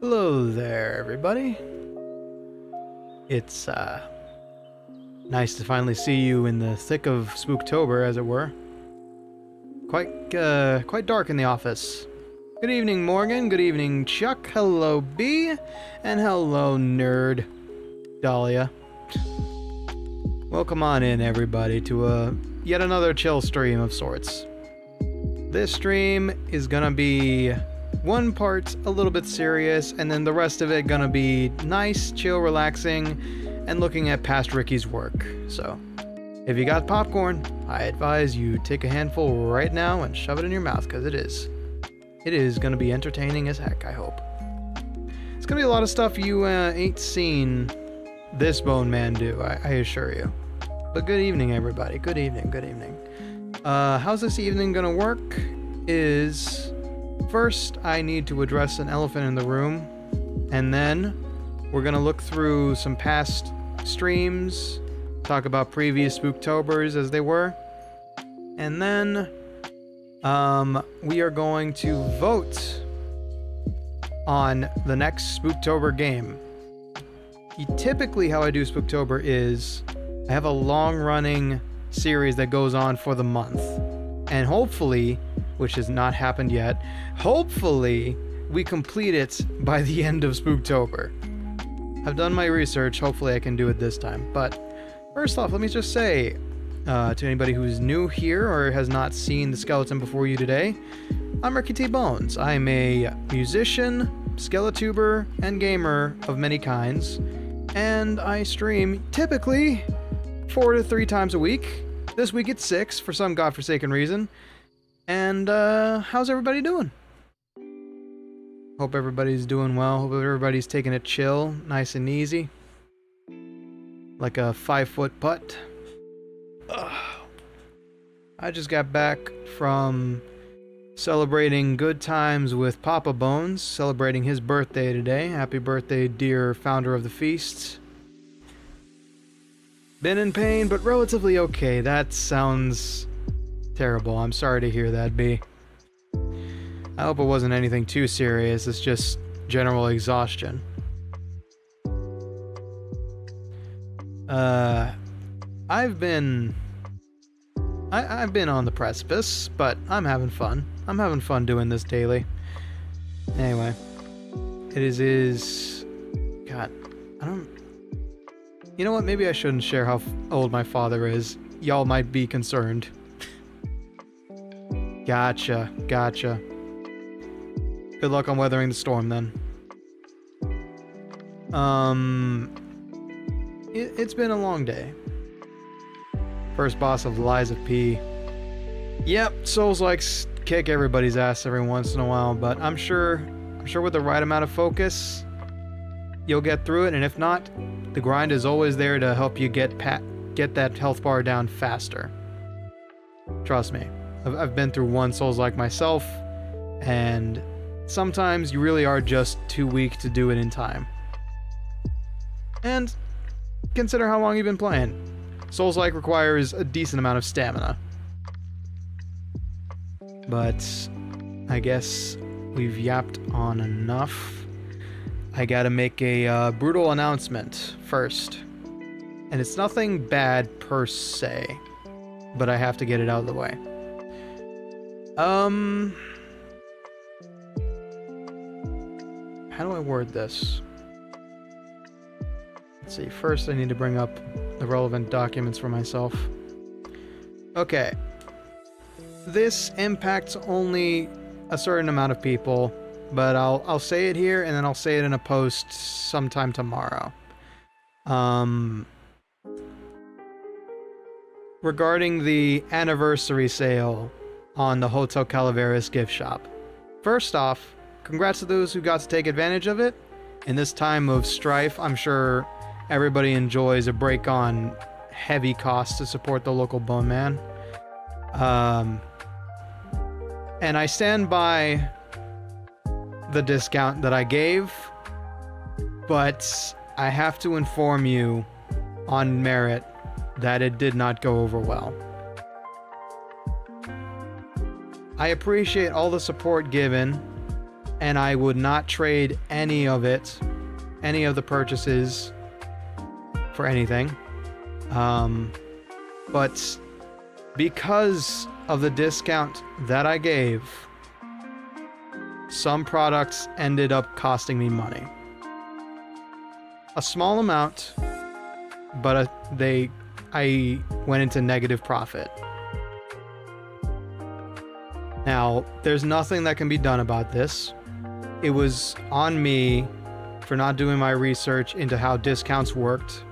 Hello there, everybody. It's nice to finally see you in the thick of Spooktober, as it were. Quite dark in the office. Good evening, Morgan. Good evening, Chuck. Hello, B. And hello, Nerd Dahlia. Welcome on in, everybody, to yet another chill stream of sorts. This stream is gonna be one part a little bit serious, and then the rest of it gonna be nice, chill, relaxing, and looking at past Ricky's work. So, if you got popcorn, I advise you take a handful right now and shove it in your mouth, because it is gonna be entertaining as heck, I hope. It's gonna be a lot of stuff you ain't seen this Bone Man do, I assure you. But good evening, everybody. Good evening, good evening. How's this evening gonna work is... First, I need to address an elephant in the room, and then we're gonna look through some past streams, talk about previous Spooktobers as they were, and then we are going to vote on the next Spooktober game. Typically how I do Spooktober is I have a long-running series that goes on for the month, and hopefully, which has not happened yet, hopefully we complete it by the end of Spooktober. I've done my research, hopefully I can do it this time. But first off, let me just say to anybody who's new here or has not seen the skeleton before you today, I'm Ricky T. Bones. I'm a musician, skeletuber, and gamer of many kinds, and I stream typically 4 to 3 times a week. This week it's 6 for some godforsaken reason. And, how's everybody doing? Hope everybody's doing well. Hope everybody's taking it chill, nice and easy. Like a 5-foot putt. Ugh. I just got back from celebrating good times with Papa Bones, celebrating his birthday today. Happy birthday, dear founder of the feast. Been in pain, but relatively okay. That sounds... terrible. I'm sorry to hear that, B. I hope it wasn't anything too serious. It's just general exhaustion. I've been on the precipice, but I'm having fun. I'm having fun doing this daily. Anyway, it is God, I don't... You know what? Maybe I shouldn't share how old my father is. Y'all might be concerned. Gotcha. Good luck on weathering the storm, then. It's been a long day. First boss of Lies of P. Yep, Souls likes kick everybody's ass every once in a while, but I'm sure with the right amount of focus, you'll get through it, and if not, the grind is always there to help you get that health bar down faster. Trust me. I've been through one Souls-like myself, and sometimes you really are just too weak to do it in time. And consider how long you've been playing. Souls-like requires a decent amount of stamina. But I guess we've yapped on enough. I gotta make a brutal announcement first. And it's nothing bad per se, but I have to get it out of the way. How do I word this? Let's see, first I need to bring up the relevant documents for myself. Okay. This impacts only a certain amount of people, but I'll say it here and then I'll say it in a post sometime tomorrow. Regarding the anniversary sale on the Hotel Calaveras gift shop. First off, congrats to those who got to take advantage of it. In this time of strife, I'm sure everybody enjoys a break on heavy costs to support the local Bone Man. And I stand by the discount that I gave, but I have to inform you on merit that it did not go over well. I appreciate all the support given, and I would not trade any of it, any of the purchases, for anything. But because of the discount that I gave, some products ended up costing me money. A small amount, but I went into negative profit. Now, there's nothing that can be done about this. It was on me for not doing my research into how discounts worked.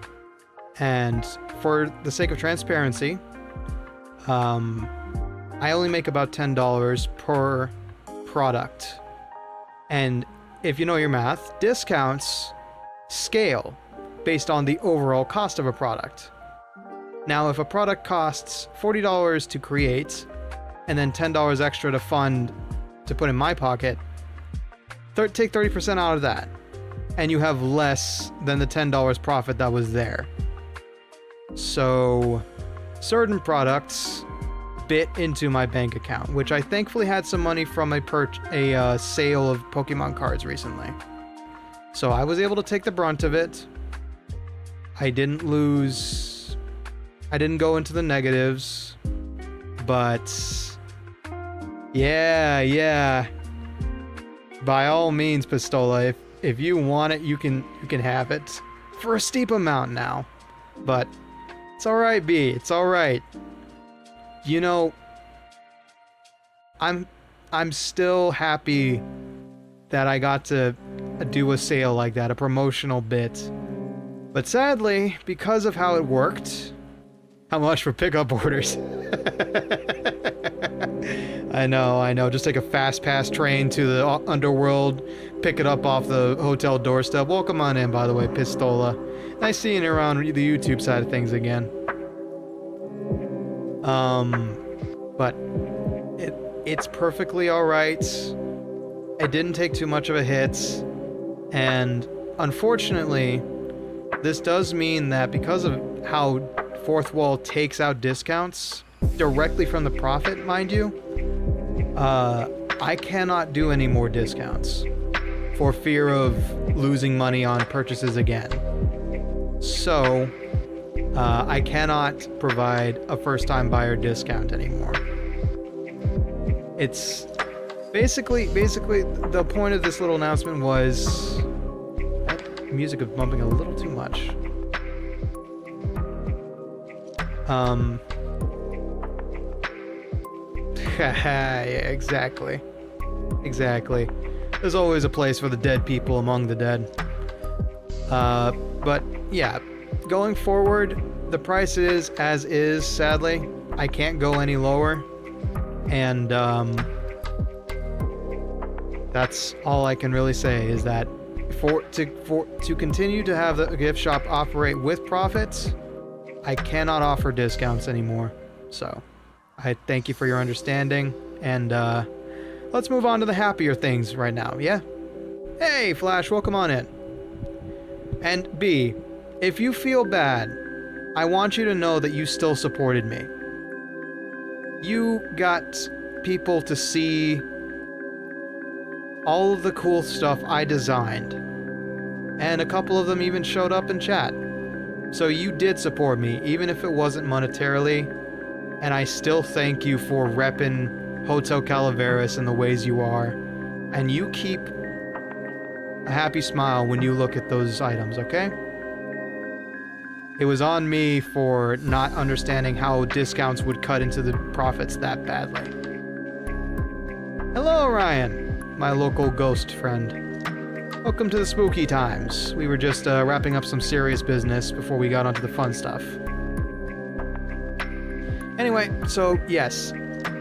And for the sake of transparency, I only make about $10 per product. And if you know your math, discounts scale based on the overall cost of a product. Now, if a product costs $40 to create, and then $10 extra to fund to put in my pocket, take 30% out of that, and you have less than the $10 profit that was there. So certain products bit into my bank account, which I thankfully had some money from a sale of Pokemon cards recently. So I was able to take the brunt of it. I didn't lose. I didn't go into the negatives. But yeah. By all means, Pistola, if you want it, you can have it for a steep amount now. But it's all right, B. It's all right. You know, I'm still happy that I got to do a sale like that, a promotional bit. But sadly, because of how it worked, how much for pickup orders? I know. Just take a fast pass train to the underworld, pick it up off the hotel doorstep. Welcome on in, by the way, Pistola. Nice seeing you around the YouTube side of things again. But it's perfectly alright. It didn't take too much of a hit. And unfortunately, this does mean that because of how Fourth Wall takes out discounts directly from the profit, mind you, I cannot do any more discounts for fear of losing money on purchases again. So, I cannot provide a first-time buyer discount anymore. It's basically the point of this little announcement was that music is bumping a little too much. Yeah, exactly. There's always a place for the dead people among the dead. But yeah, going forward, the price is as is, sadly. I can't go any lower. And that's all I can really say is that to continue to have the gift shop operate with profits, I cannot offer discounts anymore. So I thank you for your understanding, and let's move on to the happier things right now, yeah? Hey, Flash, welcome on in. And B, if you feel bad, I want you to know that you still supported me. You got people to see all of the cool stuff I designed, and a couple of them even showed up in chat. So you did support me, even if it wasn't monetarily, and I still thank you for repping Hotel Calaveras in the ways you are, and you keep a happy smile when you look at those items, okay? It was on me for not understanding how discounts would cut into the profits that badly. Hello, Ryan, my local ghost friend. Welcome to the spooky times. We were just wrapping up some serious business before we got onto the fun stuff. Anyway, so yes,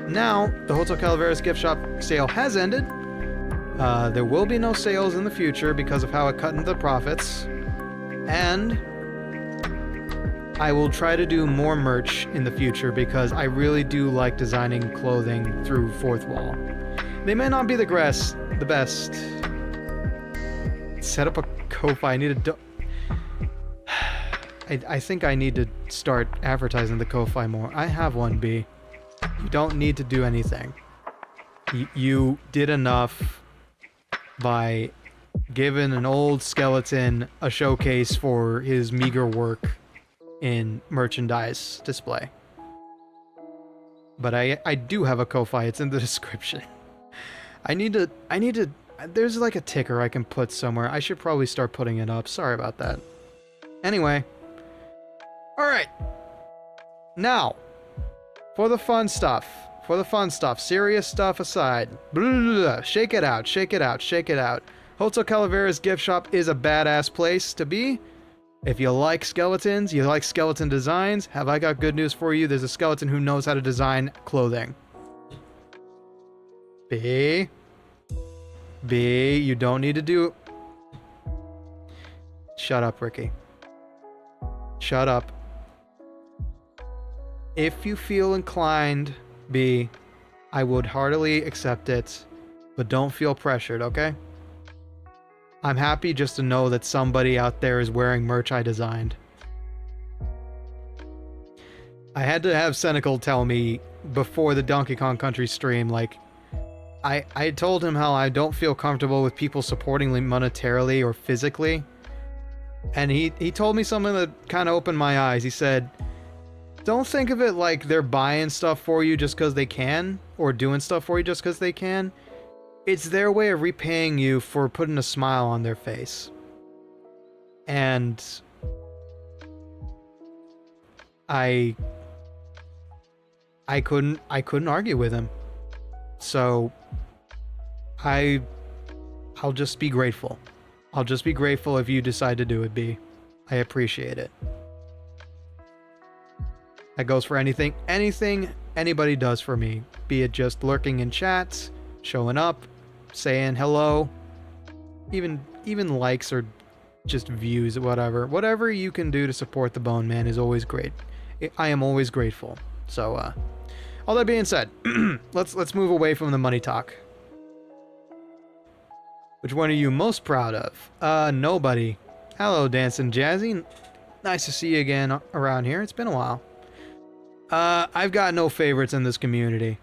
now the Hotel Calaveras gift shop sale has ended. There will be no sales in the future because of how it cut into the profits. And I will try to do more merch in the future because I really do like designing clothing through Fourth Wall. They may not be the best. Set up a Ko-Fi. I need to I think I need to start advertising the Ko-Fi more. I have one, B. You don't need to do anything. You did enough. by giving an old skeleton a showcase for his meager work in merchandise display. But I do have a Ko-Fi. It's in the description. I need to, there's like a ticker I can put somewhere. I should probably start putting it up. Sorry about that. Anyway. Alright. Now, for the fun stuff. Serious stuff aside. Blah, blah, blah. Shake it out, shake it out, shake it out. Hotel Calaveras gift shop is a badass place to be. If you like skeletons, you like skeleton designs, have I got good news for you. There's a skeleton who knows how to design clothing. B, you don't need to do... Shut up, Ricky. Shut up. If you feel inclined, B, I would heartily accept it, but don't feel pressured, okay? I'm happy just to know that somebody out there is wearing merch I designed. I had to have Senecal tell me before the Donkey Kong Country stream, like, I told him how I don't feel comfortable with people supporting me monetarily or physically. And he told me something that kind of opened my eyes. He said, don't think of it like they're buying stuff for you just because they can, or doing stuff for you just because they can. It's their way of repaying you for putting a smile on their face. And I couldn't argue with him. So I'll just be grateful. I'll just be grateful if you decide to do it, B. I appreciate it. That goes for anything anybody does for me. Be it just lurking in chats, showing up, saying hello, even likes or just views, whatever you can do to support the Bone Man is always great. I am always grateful. So all that being said, let's move away from the money talk. Which one are you most proud of? Nobody. Hello, Dancing Jazzy. Nice to see you again around here. It's been a while. I've got no favorites in this community.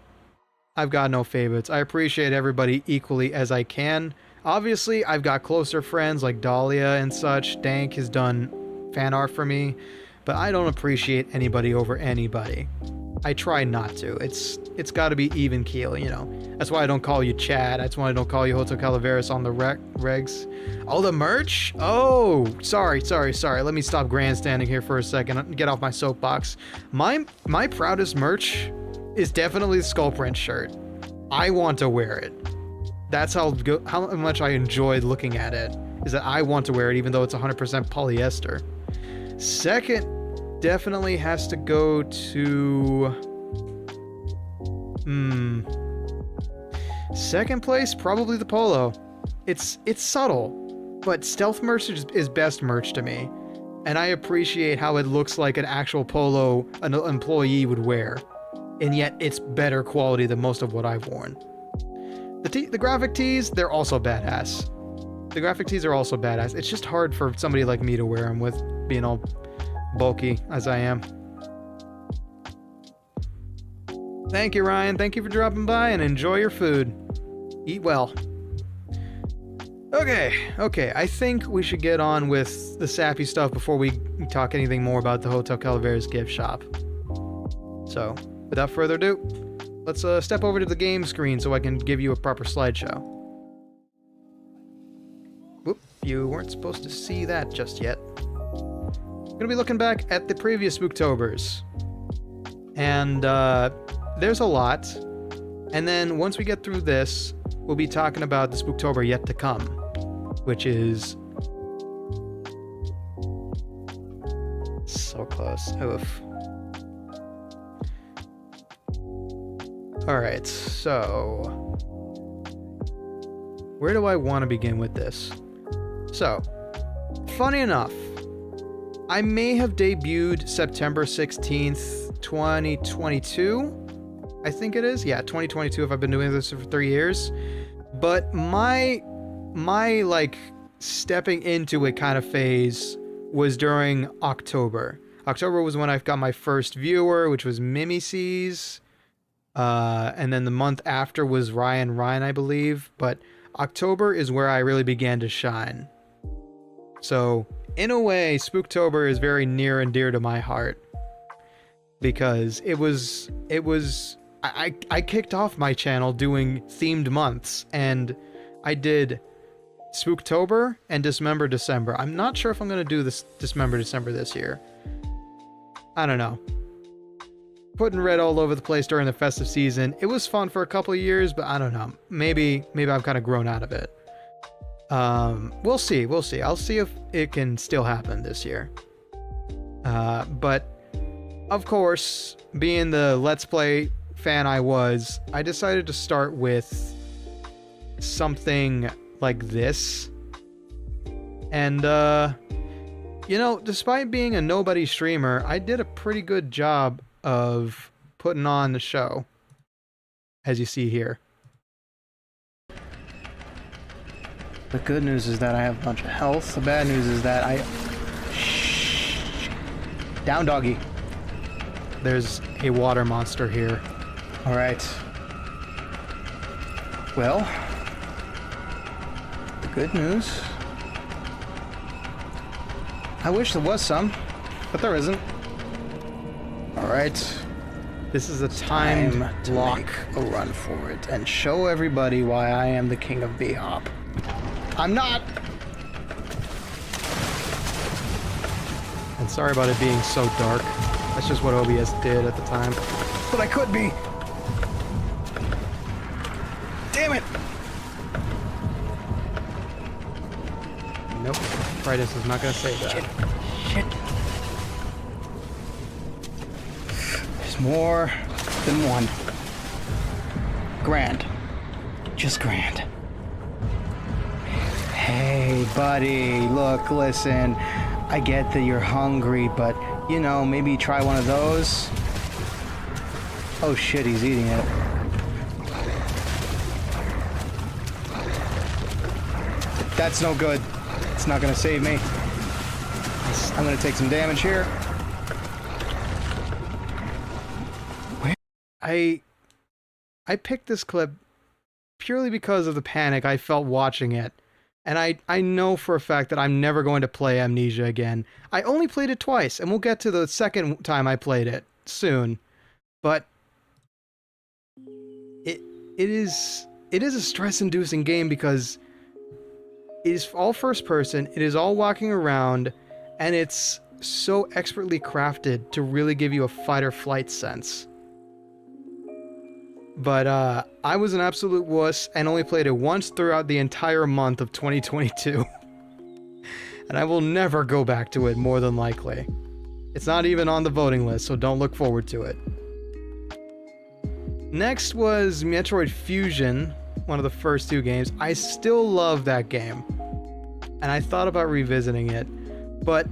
I've got no favorites. I appreciate everybody equally as I can. Obviously, I've got closer friends like Dahlia and such. Dank has done fan art for me, but I don't appreciate anybody over anybody. I try not to. It's got to be even keel, you know. That's why I don't call you Chad. That's why I don't call you Hotel Calaveras on the regs. Oh, the merch? Oh, sorry. Let me stop grandstanding here for a second and get off my soapbox. My proudest merch is definitely the skull print shirt. I want to wear it. That's how much I enjoyed looking at it, is that I want to wear it even though it's 100% polyester. Second definitely has to go to... Second place, probably the polo. It's subtle, but stealth merch is best merch to me. And I appreciate how it looks like an actual polo an employee would wear. And yet it's better quality than most of what I've worn. The graphic tees, they're also badass. The graphic tees are also badass. It's just hard for somebody like me to wear them with being all bulky as I am. Thank you, Ryan. Thank you for dropping by, and enjoy your food. Eat well. Okay. I think we should get on with the sappy stuff before we talk anything more about the Hotel Calaveras gift shop. So, without further ado, let's step over to the game screen so I can give you a proper slideshow. Whoop, you weren't supposed to see that just yet. I'm gonna be looking back at the previous Spooktobers. And there's a lot. And then once we get through this, we'll be talking about the Spooktober yet to come, which is so close. Oof. Alright, so where do I want to begin with this? So, funny enough, I may have debuted September 16th, 2022. I think it is. Yeah, 2022 if I've been doing this for 3 years. But my like stepping into it kind of phase was during October. October was when I got my first viewer, which was Mimisees. And then the month after was Ryan, I believe. But October is where I really began to shine. So, in a way, Spooktober is very near and dear to my heart. Because I kicked off my channel doing themed months, and I did Spooktober and Dismember December. I'm not sure if I'm going to do this Dismember December this year. I don't know. Putting red all over the place during the festive season, it was fun for a couple of years, but I don't know. Maybe I've kind of grown out of it. We'll see. I'll see if it can still happen this year. But of course, being the Let's Play fan I decided to start with something like this. And, you know, despite being a nobody streamer, I did a pretty good job of putting on the show, as you see here. The good news is that I have a bunch of health. The bad news is that down, doggy. There's a water monster here. Alright. Well, the good news... I wish there was some, but there isn't. Alright. This is a time to make a run for it and show everybody why I am the king of B-Hop. I'm not! And sorry about it being so dark. That's just what OBS did at the time. But I could be! Damn it! Nope. Brightness is not gonna save that. Shit. There's more than one. Grand. Just grand. Hey, buddy. Look, listen. I get that you're hungry, but, you know, maybe try one of those. Oh shit, he's eating it. That's no good. It's not gonna save me. I'm gonna take some damage here. I picked this clip purely because of the panic I felt watching it. And I know for a fact that I'm never going to play Amnesia again. I only played it twice, and we'll get to the second time I played it soon. But it is a stress-inducing game because it is all first person, it is all walking around, and it's so expertly crafted to really give you a fight-or-flight sense. But I was an absolute wuss and only played it once throughout the entire month of 2022. And I will never go back to it, more than likely. It's not even on the voting list, so don't look forward to it. Next was Metroid Fusion, one of the first two games. I still love that game. And I thought about revisiting it. But,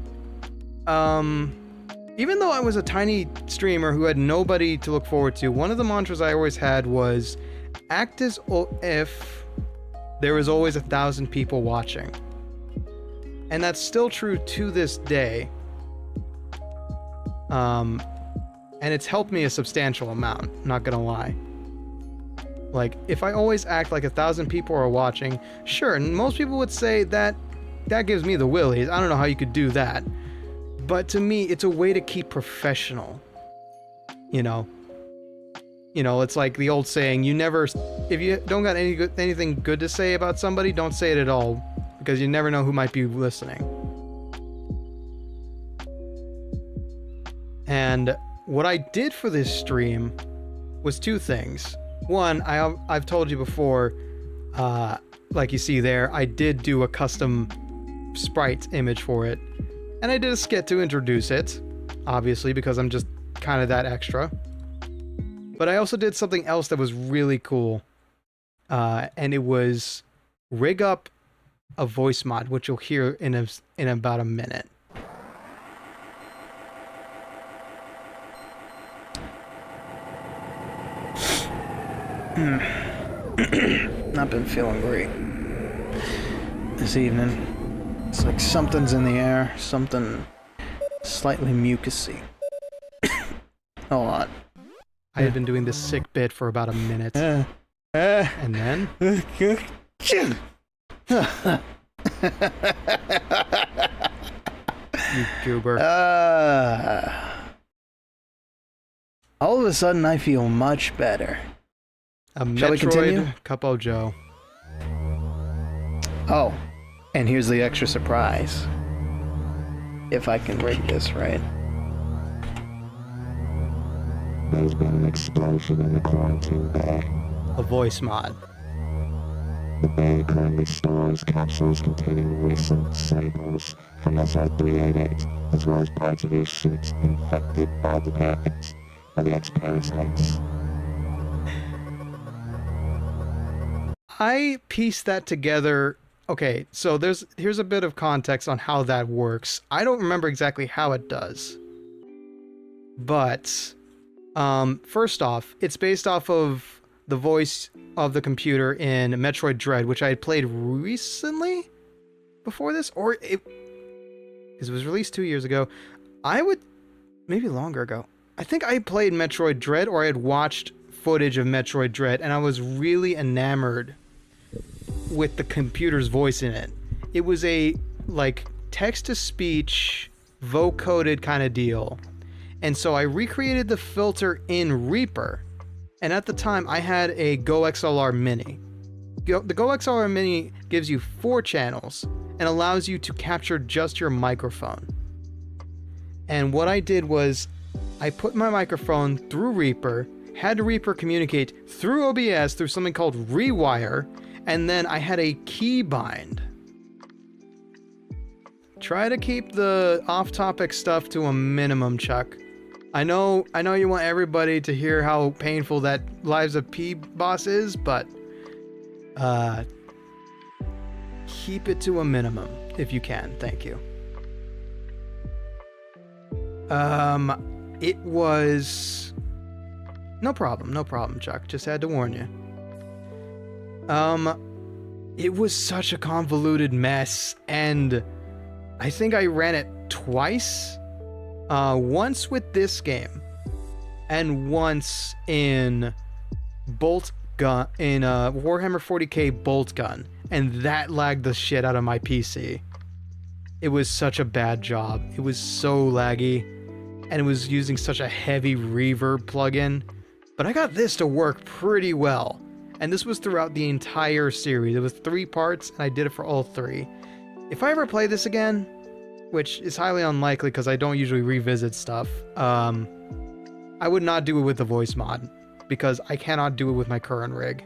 even though I was a tiny streamer who had nobody to look forward to, one of the mantras I always had was, act as if there was always 1,000 people watching. And that's still true to this day. And it's helped me a substantial amount, not gonna lie. Like, if I always act like 1,000 people are watching, sure, and most people would say that gives me the willies. I don't know how you could do that. But to me, it's a way to keep professional. You know, it's like the old saying, if you don't got anything good to say about somebody, don't say it at all, because you never know who might be listening. And what I did for this stream was two things. One, I've told you before, like you see there, I did do a custom sprite image for it. And I did a skit to introduce it, obviously, because I'm just kind of that extra. But I also did something else that was really cool. And it was rig up a voice mod, which you'll hear in about a minute. Not been feeling great this evening. It's like something's in the air, something slightly mucusy. A lot. I had been doing this sick bit for about a minute. And then... You goober. All of a sudden, I feel much better. Shall we continue? Cupo Joe. Oh, and here's the extra surprise. If I can rig this right. There's been an explosion in the quarantine bay. A voice mod. The bay currently stores capsules containing recent samples from SR-388, as well as parts of your suit infected by the X-parasites. I pieced that together. Okay, so here's a bit of context on how that works. I don't remember exactly how it does. But, first off, it's based off of the voice of the computer in Metroid Dread, which I had played recently before this, or it was released 2 years ago. Maybe longer ago. I think I played Metroid Dread, or I had watched footage of Metroid Dread, and I was really enamored with the computer's voice in it. It was a, like, text-to-speech, vocoded kind of deal. And so I recreated the filter in Reaper. And at the time, I had a Go XLR Mini. The Go XLR Mini gives you 4 channels and allows you to capture just your microphone. And what I did was, I put my microphone through Reaper, had Reaper communicate through OBS through something called Rewire, and then I had a keybind. Try to keep the off-topic stuff to a minimum, Chuck. I know you want everybody to hear how painful that Lives of P boss is, but keep it to a minimum if you can. Thank you. It was no problem, Chuck. Just had to warn you. It was such a convoluted mess, and I think I ran it twice. Once with this game, and once in Warhammer 40k Bolt Gun, and that lagged the shit out of my PC. It was such a bad job. It was so laggy, and it was using such a heavy reverb plugin. But I got this to work pretty well, and this was throughout the entire series. It was 3 parts, and I did it for all 3. If I ever play this again, which is highly unlikely because I don't usually revisit stuff, I would not do it with the voice mod, because I cannot do it with my current rig.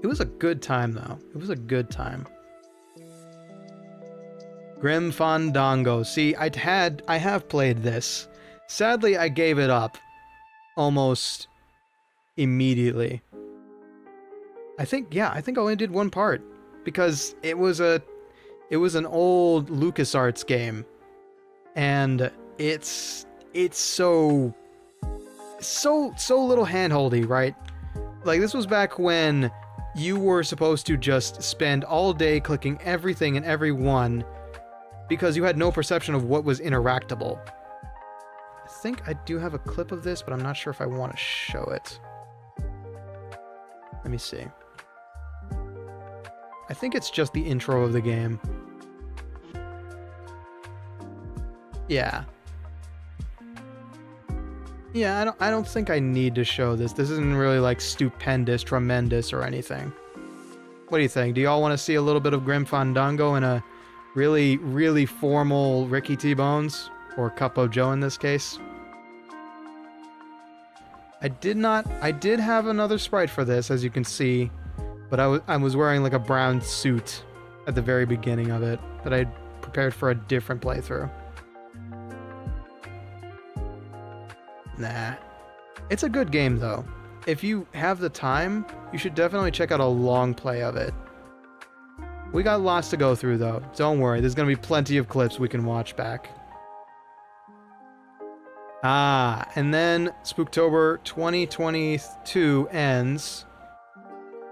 It was a good time, though. It was a good time. Grim Fandango. See, I have played this. Sadly, I gave it up almost immediately. I think I only did 1 part, because it was an old LucasArts game, and it's so little handholdy, right? Like, this was back when you were supposed to just spend all day clicking everything and everyone, because you had no perception of what was interactable. I think I do have a clip of this, but I'm not sure if I want to show it. Let me see. I think it's just the intro of the game. Yeah. Yeah, I don't think I need to show this. This isn't really like stupendous, tremendous, or anything. What do you think? Do y'all want to see a little bit of Grim Fandango in a really, really formal Ricky T. Bones? Or Cupo Joe in this case? I did have another sprite for this, as you can see, but I was wearing like a brown suit at the very beginning of it that I prepared for a different playthrough. Nah. It's a good game, though. If you have the time, you should definitely check out a long play of it. We got lots to go through, though. Don't worry, there's gonna be plenty of clips we can watch back. And then Spooktober 2022 ends,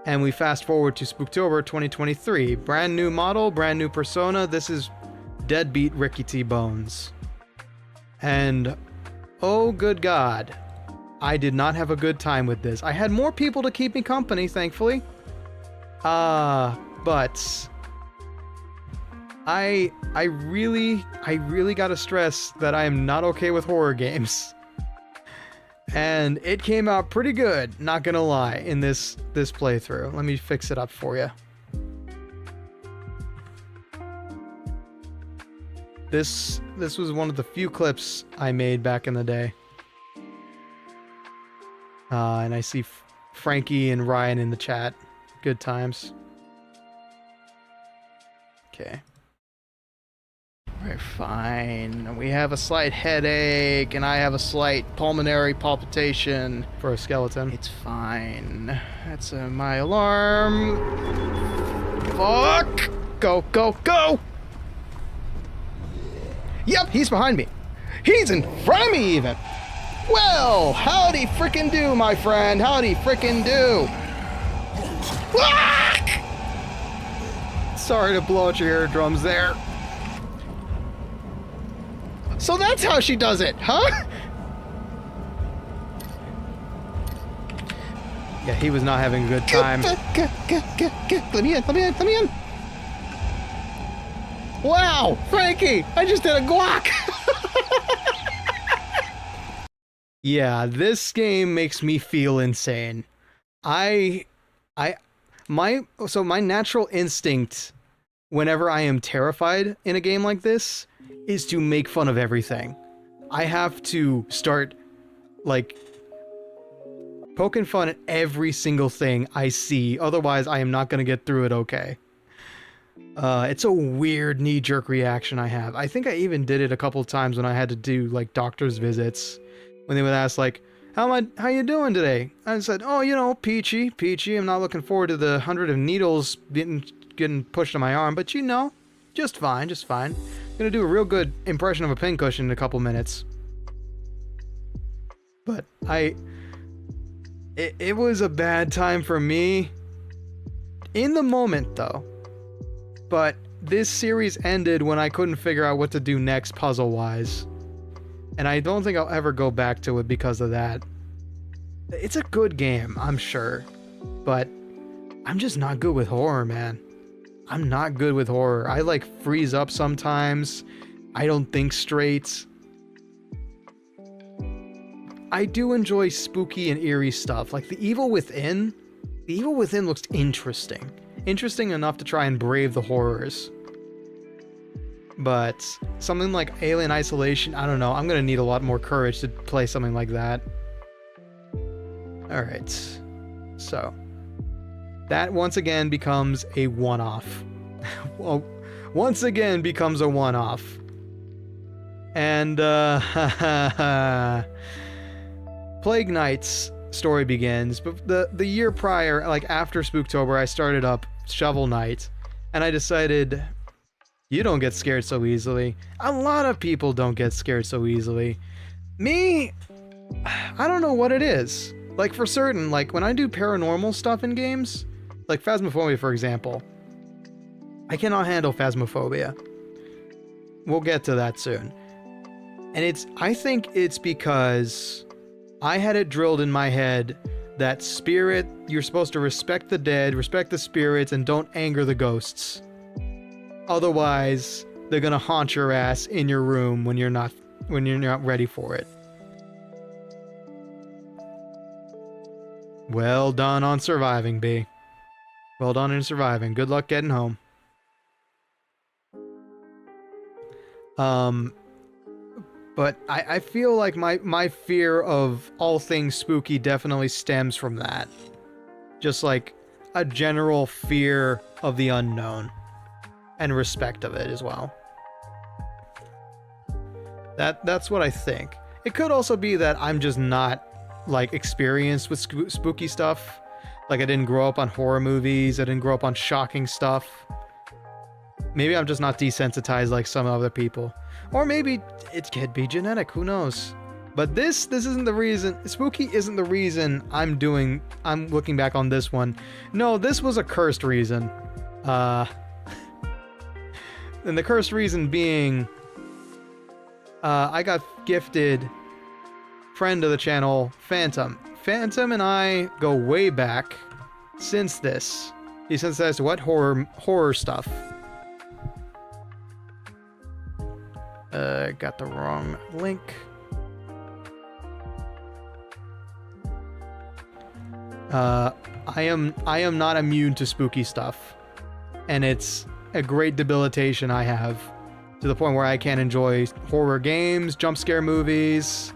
and we fast forward to Spooktober 2023. Brand new model, brand new persona. This is deadbeat Ricky T. Bones. And oh good God, I did not have a good time with this. I had more people to keep me company, thankfully. But I really gotta stress that I am not okay with horror games. And it came out pretty good, not gonna lie, in this playthrough. Let me fix it up for you. This was one of the few clips I made back in the day. And I see Franky and Ryan in the chat. Good times. Okay. We're fine. We have a slight headache, and I have a slight pulmonary palpitation. For a skeleton. It's fine. That's my alarm. Fuck! Go, go, go! Yep, he's behind me. He's in front of me, even. Well, howdy frickin' do, my friend. Howdy frickin' do. Ah! Sorry to blow out your eardrums there. So that's how she does it, huh? Yeah, he was not having a good time. Let me in, let me in, let me in. Wow, Franky, I just did a guac. Yeah, this game makes me feel insane. My natural instinct whenever I am terrified in a game like this is to make fun of everything. I have to start, like, poking fun at every single thing I see, otherwise I am not going to get through it okay. It's a weird knee-jerk reaction I have. I think I even did it a couple times when I had to do, like, doctor's visits. When they would ask, like, how you doing today? I said, oh, you know, peachy. I'm not looking forward to the 100 of needles getting pushed on my arm, but you know, just fine. Gonna do a real good impression of a pincushion in a couple minutes. But it was a bad time for me in the moment, though. But this series ended when I couldn't figure out what to do next puzzle-wise. And I don't think I'll ever go back to it because of that. It's a good game, I'm sure. But I'm just not good with horror, man. I'm not good with horror. I, like, freeze up sometimes. I don't think straight. I do enjoy spooky and eerie stuff. Like, The Evil Within. The Evil Within looks interesting. Interesting enough to try and brave the horrors. But something like Alien Isolation, I don't know. I'm gonna need a lot more courage to play something like that. Alright. So. That once again becomes a one-off. Well, once again becomes a one-off. And, Plague Knight's story begins. But the year prior, like after Spooktober, I started up Shovel Knight. And I decided, you don't get scared so easily. A lot of people don't get scared so easily. Me, I don't know what it is. Like, for certain, like, when I do paranormal stuff in games, like Phasmophobia, for example, I cannot handle Phasmophobia. We'll get to that soon. And I think it's because I had it drilled in my head that spirit, you're supposed to respect the dead, respect the spirits, and don't anger the ghosts. Otherwise, they're gonna haunt your ass in your room when you're not ready for it. Well done on surviving, B. Well done in surviving. Good luck getting home. But I feel like my fear of all things spooky definitely stems from that. Just like a general fear of the unknown. And respect of it as well. That's what I think. It could also be that I'm just not, like, experienced with spooky stuff. Like, I didn't grow up on horror movies. I didn't grow up on shocking stuff. Maybe I'm just not desensitized like some other people. Or maybe it could be genetic. Who knows? But this isn't the reason. Spooky isn't the reason I'm looking back on this one. No, this was a cursed reason. And the cursed reason being, I got gifted friend of the channel, Phantom. Phantom and I go way back since this. He sensitized to what? Horror stuff. Got the wrong link. I am not immune to spooky stuff. And it's a great debilitation I have. To the point where I can't enjoy horror games, jump scare movies,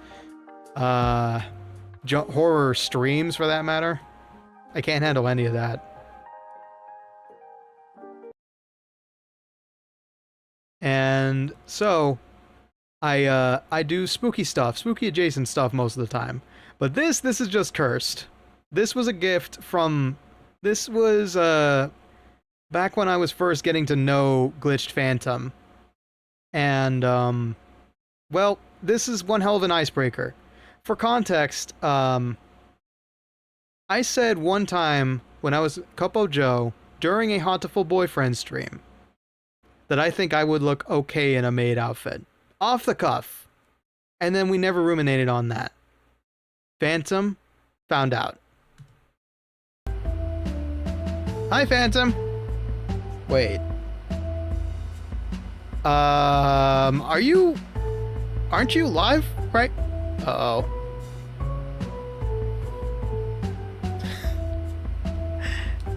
horror streams for that matter. I can't handle any of that. And so, I do spooky stuff, spooky adjacent stuff most of the time. But this is just cursed. This was a gift from, this was, back when I was first getting to know Glitched Phantom. And, well, this is one hell of an icebreaker. For context, I said one time when I was Cupo Joe, during a Hot to Full Boyfriend stream, that I think I would look okay in a maid outfit. Off the cuff. And then we never ruminated on that. Phantom found out. Hi, Phantom. Wait. Aren't you live, right? Uh-oh.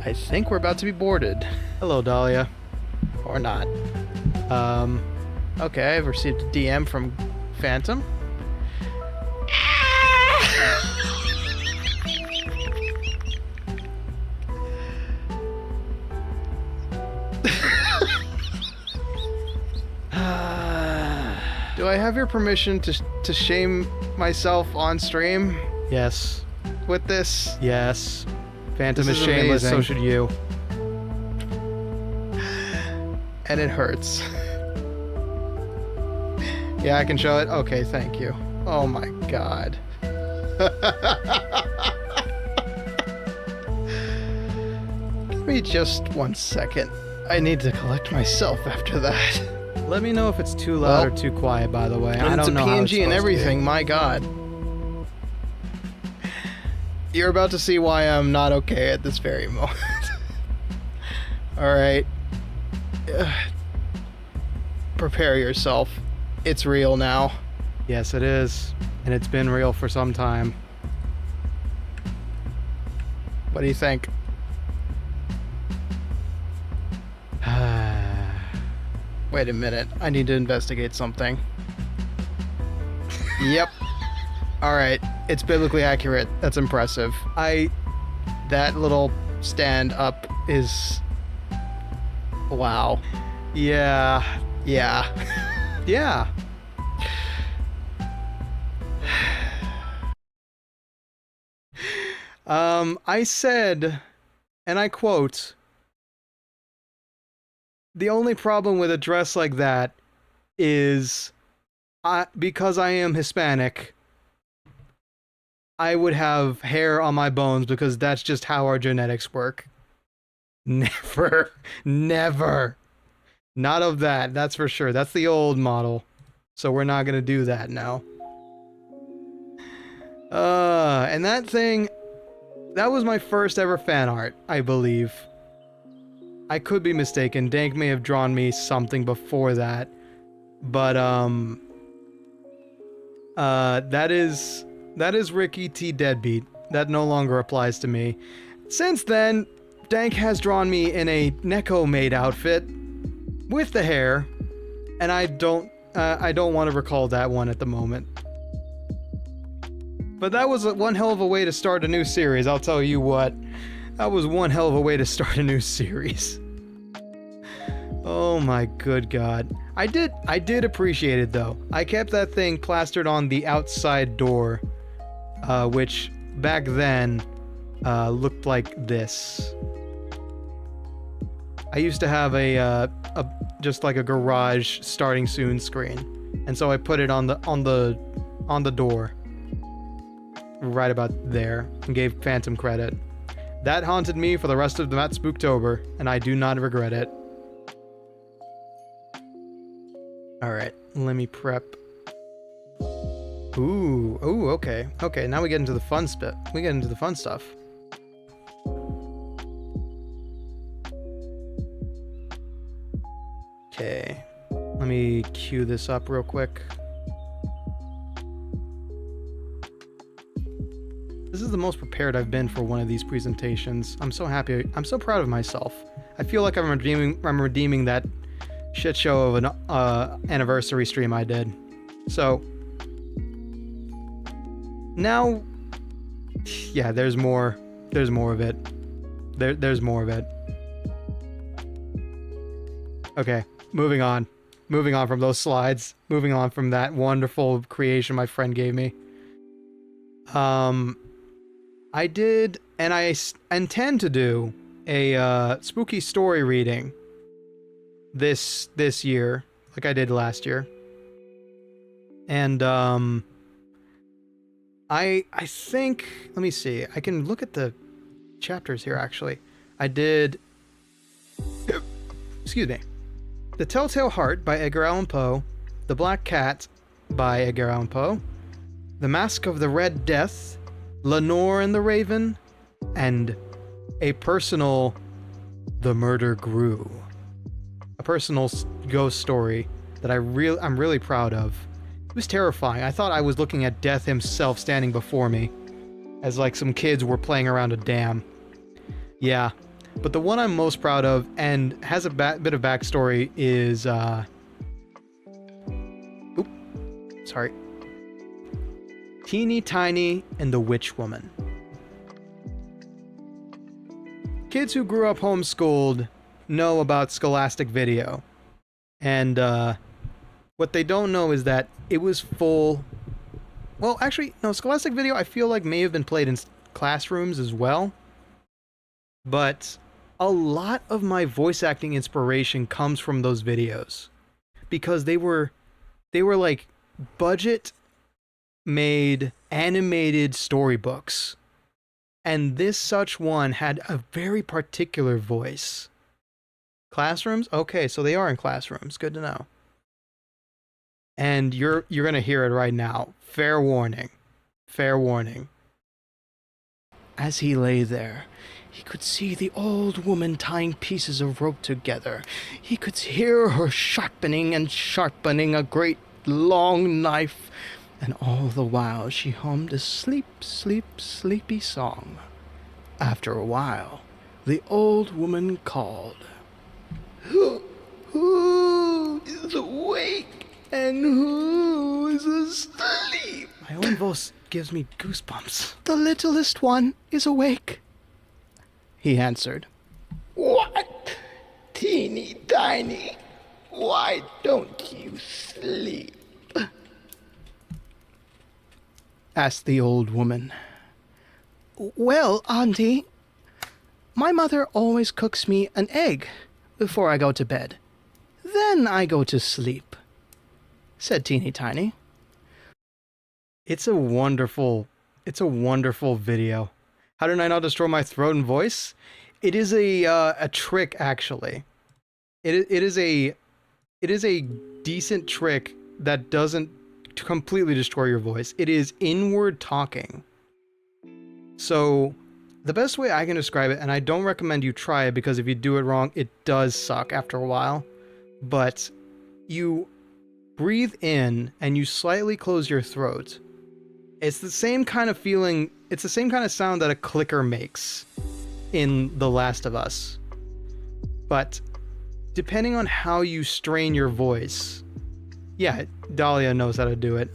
I think we're about to be boarded. Hello, Dahlia. Or not. Okay, I've received a DM from Phantom. Do I have your permission to shame myself on stream? Yes. With this? Yes. Phantom This is is shameless, so amazing. should you. And it hurts. Yeah, I can show it? Okay, thank you. Oh my god. Give me just 1 second. I need to collect myself after that. Let me know if it's too loud or Well, too quiet, by the way. And I it's don't a know how it's PNG and supposed to be. everything, my god. You're about to see why I'm not okay at this very moment. Alright. Prepare yourself. It's real now. Yes, it is. And it's been real for some time. What do you think? Wait a minute. I need to investigate something. Yep. Alright. It's biblically accurate. That's impressive. That little stand up is... Wow. Yeah. Yeah. Yeah. I said, and I quote, "The only problem with a dress like that is because I am Hispanic, I would have hair on my bones because that's just how our genetics work." Never. Never. Not of that, that's for sure. That's the old model. So we're not gonna do that now. And that thing, that was my first ever fan art, I believe. I could be mistaken. Dank may have drawn me something before that. But, that is Ricky T. Deadbeat. That no longer applies to me. Since then, Dank has drawn me in a Neko maid outfit with the hair, and I don't want to recall that one at the moment. But that was one hell of a way to start a new series, I'll tell you what. That was one hell of a way to start a new series. Oh my good god. I did appreciate it though. I kept that thing plastered on the outside door, which back then looked like this. I used to have just like a garage starting soon screen, and so I put it on the door, right about there, and gave Phantom credit. That haunted me for the rest of that Spooktober, and I do not regret it. All right, let me prep. Ooh, okay. Okay, now we get into the fun spit. We get into the fun stuff. Okay. Let me cue this up real quick. This is the most prepared I've been for one of these presentations. I'm so happy. I'm so proud of myself. I feel like I'm redeeming that shit show of an anniversary stream I did. So now, yeah, there's more of it. There's more of it. Okay, moving on from those slides, moving on from that wonderful creation my friend gave me. I did, and I intend to do a spooky story reading this year, like I did last year. And I think, let me see, I can look at the chapters here actually. I did, excuse me, The Telltale Heart by Edgar Allan Poe, The Black Cat by Edgar Allan Poe, The Mask of the Red Death, Lenore and the Raven, and a personal The Murder Grew. A personal ghost story that I'm really proud of. It was terrifying. I thought I was looking at death himself standing before me, as like some kids were playing around a dam. Yeah, but the one I'm most proud of, and has a bit of backstory, is sorry. Teeny Tiny and the Witch Woman. Kids who grew up homeschooled know about Scholastic Video. And what they don't know is that it was full... Well, actually, no, Scholastic Video I feel like may have been played in classrooms as well. But a lot of my voice acting inspiration comes from those videos. Because they were like budget made animated storybooks, and this such one had a very particular voice. Classrooms? Okay, so they are in classrooms. Good to know. And you're gonna hear it right now. Fair warning. Fair warning. As he lay there, he could see the old woman tying pieces of rope together. He could hear her sharpening a great long knife. And all the while she hummed a sleepy song. After a while, the old woman called. Who is awake and who is asleep? My own voice gives me goosebumps. The littlest one is awake, he answered. What? Teeny tiny, why don't you sleep? Asked the old woman. Well, Auntie, my mother always cooks me an egg before I go to bed. Then I go to sleep, said Teeny Tiny. It's a wonderful video. How did I not destroy my throat and voice? It is a trick, actually. It is a decent trick that doesn't completely destroy your voice. It is inward talking. So the best way I can describe it, and I don't recommend you try it because if you do it wrong, it does suck after a while, but you breathe in and you slightly close your throat. It's the same kind of feeling, it's the same kind of sound that a clicker makes in The Last of Us. But depending on how you strain your voice, yeah, Dahlia knows how to do it.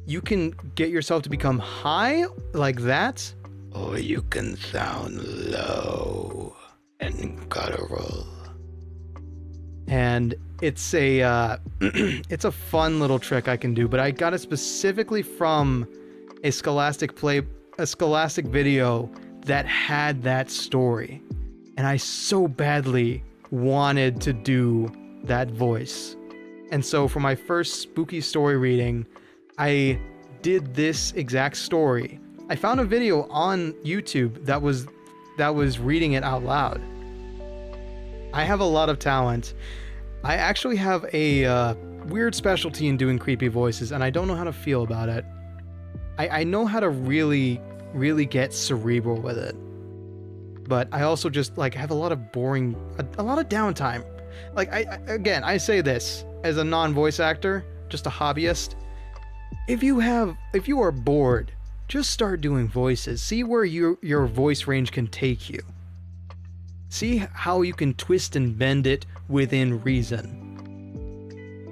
You can get yourself to become high like that, or you can sound low and guttural. And it's a it's a fun little trick I can do, but I got it specifically from a Scholastic video that had that story, and I so badly wanted to do that voice. And so for my first spooky story reading, I did this exact story. I found a video on YouTube that was reading it out loud. I have a lot of talent. I actually have a weird specialty in doing creepy voices, and I don't know how to feel about it. I know how to really, really get cerebral with it. But I also just, like, have a lot of boring, a lot of downtime. Like, I say this as a non-voice actor, just a hobbyist. If you are bored, just start doing voices. See where your voice range can take you. See how you can twist and bend it within reason.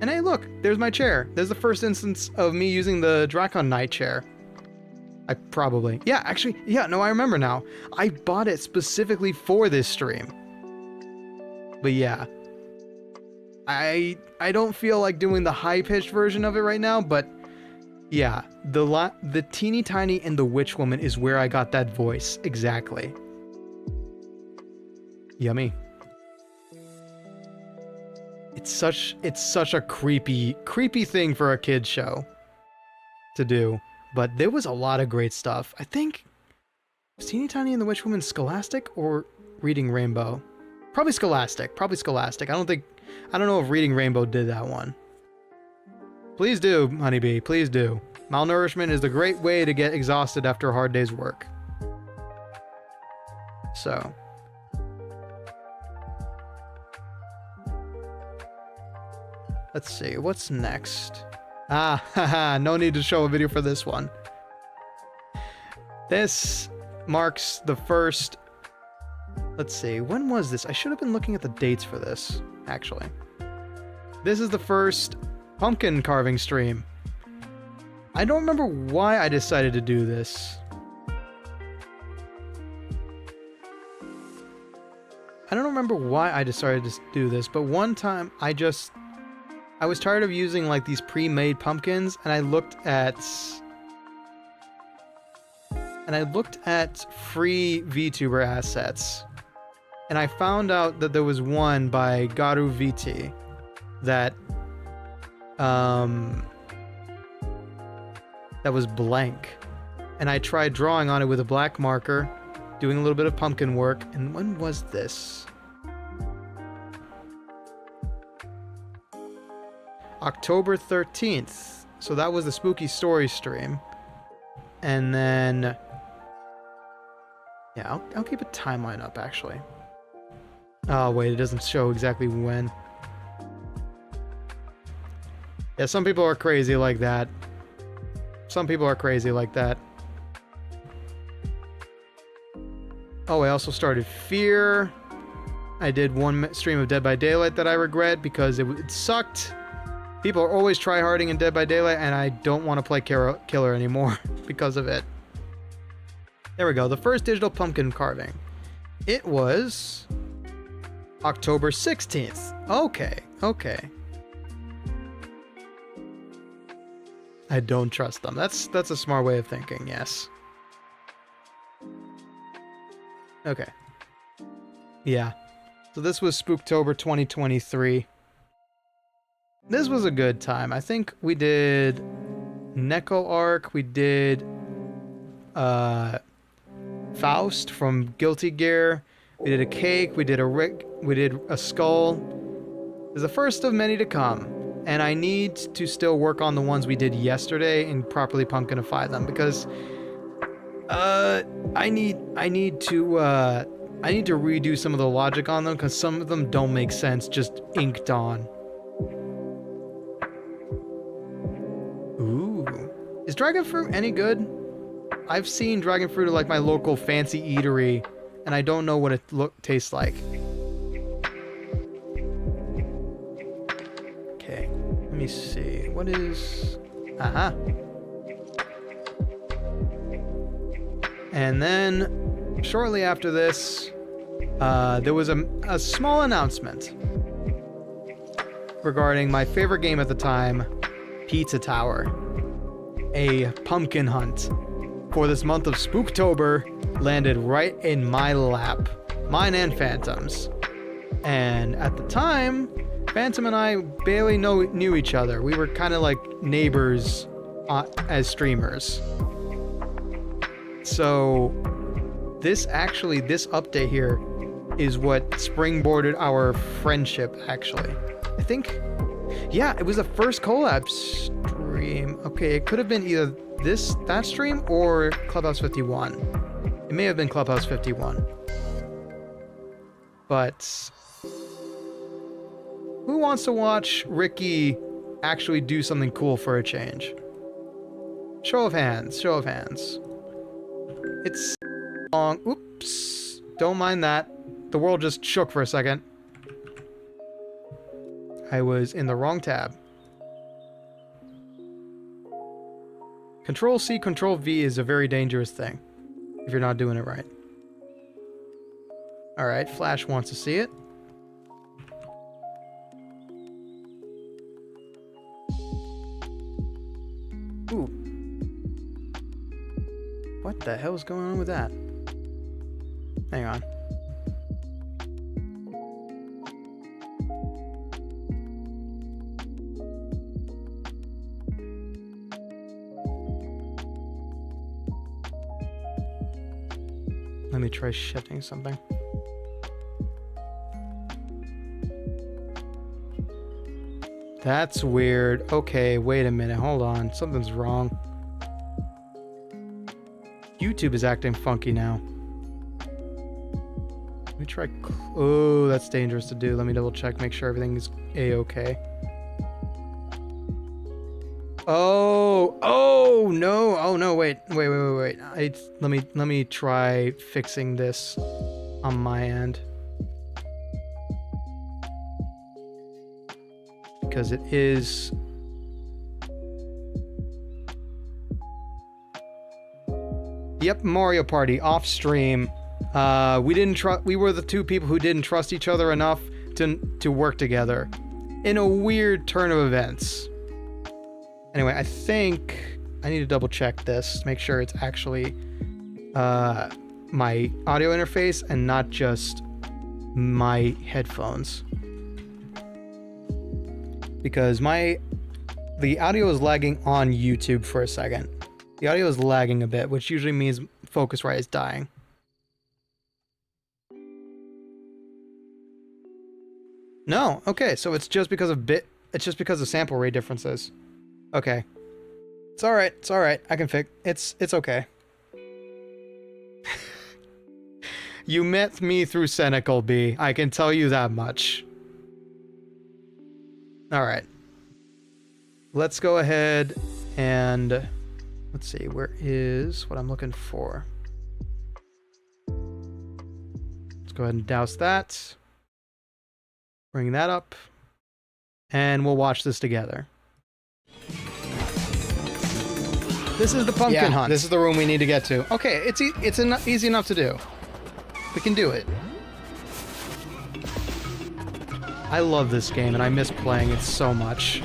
And hey, look, there's my chair. There's the first instance of me using the Dracon Knight chair. I remember now. I bought it specifically for this stream. But yeah. I don't feel like doing the high-pitched version of it right now, but yeah, the teeny tiny and the witch woman is where I got that voice exactly. Yummy. It's such a creepy thing for a kid's show to do, but there was a lot of great stuff. I think was Teeny Tiny and the Witch Woman Scholastic or Reading Rainbow? Probably Scholastic. I don't know if Reading Rainbow did that one. Please do, Honeybee, please do. Malnourishment is a great way to get exhausted after a hard day's work. So. Let's see, what's next? Haha, no need to show a video for this one. This marks the first... Let's see, when was this? I should have been looking at the dates for this, actually. This is the first pumpkin carving stream. I don't remember why I decided to do this. I don't remember why I decided to do this, but one time I was tired of using like these pre-made pumpkins, and I looked at free VTuber assets, and I found out that there was one by Garu VT that was blank, and I tried drawing on it with a black marker, doing a little bit of pumpkin work. And when was this? October 13th. So that was the Spooky Story stream. And then... yeah, I'll keep a timeline up, actually. Oh, wait, it doesn't show exactly when. Yeah, some people are crazy like that. Oh, I also started Fear. I did one stream of Dead by Daylight that I regret because it sucked. People are always tryharding in Dead by Daylight, and I don't want to play Killer anymore because of it. There we go, the first digital pumpkin carving. It was October 16th. Okay. I don't trust them. That's a smart way of thinking, yes. Okay. Yeah. So this was Spooktober 2023. This was a good time. I think we did Neko Arc, we did Faust from Guilty Gear, we did a cake, we did a skull. There's the first of many to come, and I need to still work on the ones we did yesterday and properly pumpkinify them, because I need to redo some of the logic on them, because some of them don't make sense just inked on. Ooh. Is dragon fruit any good? I've seen dragon fruit at like my local fancy eatery, and I don't know what it tastes like. Okay, let me see. What is... aha. And then, shortly after this, there was a small announcement regarding my favorite game at the time, Pizza Tower. A pumpkin hunt for this month of Spooktober landed right in my lap. Mine and Phantom's. And at the time, Phantom and I barely knew each other. We were kind of like neighbors as streamers. So this update here is what springboarded our friendship, actually. I think Yeah, it was the first collab stream. Okay, it could have been either that stream or Clubhouse 51. It may have been Clubhouse 51. But who wants to watch Ricky actually do something cool for a change? Show of hands, show of hands. It's long. Oops. Don't mind that. The world just shook for a second. I was in the wrong tab. Control C, Control V is a very dangerous thing if you're not doing it right. Alright, Flash wants to see it. Ooh. What the hell is going on with that? Hang on. Let me try shifting something. That's weird. Okay, wait a minute. Hold on. Something's wrong. YouTube is acting funky now. Let me try. Oh, that's dangerous to do. Let me double check, make sure everything is A-okay. Oh no. Oh no, wait. Let me try fixing this on my end. Because it is... Yep, Mario Party off stream. We were the two people who didn't trust each other enough to work together in a weird turn of events. Anyway, I think I need to double check this, make sure it's actually my audio interface and not just my headphones. Because the audio is lagging on YouTube for a second. The audio is lagging a bit, which usually means Focusrite is dying. No, okay, so it's just because of sample rate differences. Okay. It's alright, I can fix it's okay. You met me through Senecal B, I can tell you that much. Alright. Let's go ahead and let's see, where is what I'm looking for? Let's go ahead and douse that. Bring that up. And we'll watch this together. This is the pumpkin hunt. This is the room we need to get to. Okay, it's easy enough to do. We can do it. I love this game and I miss playing it so much.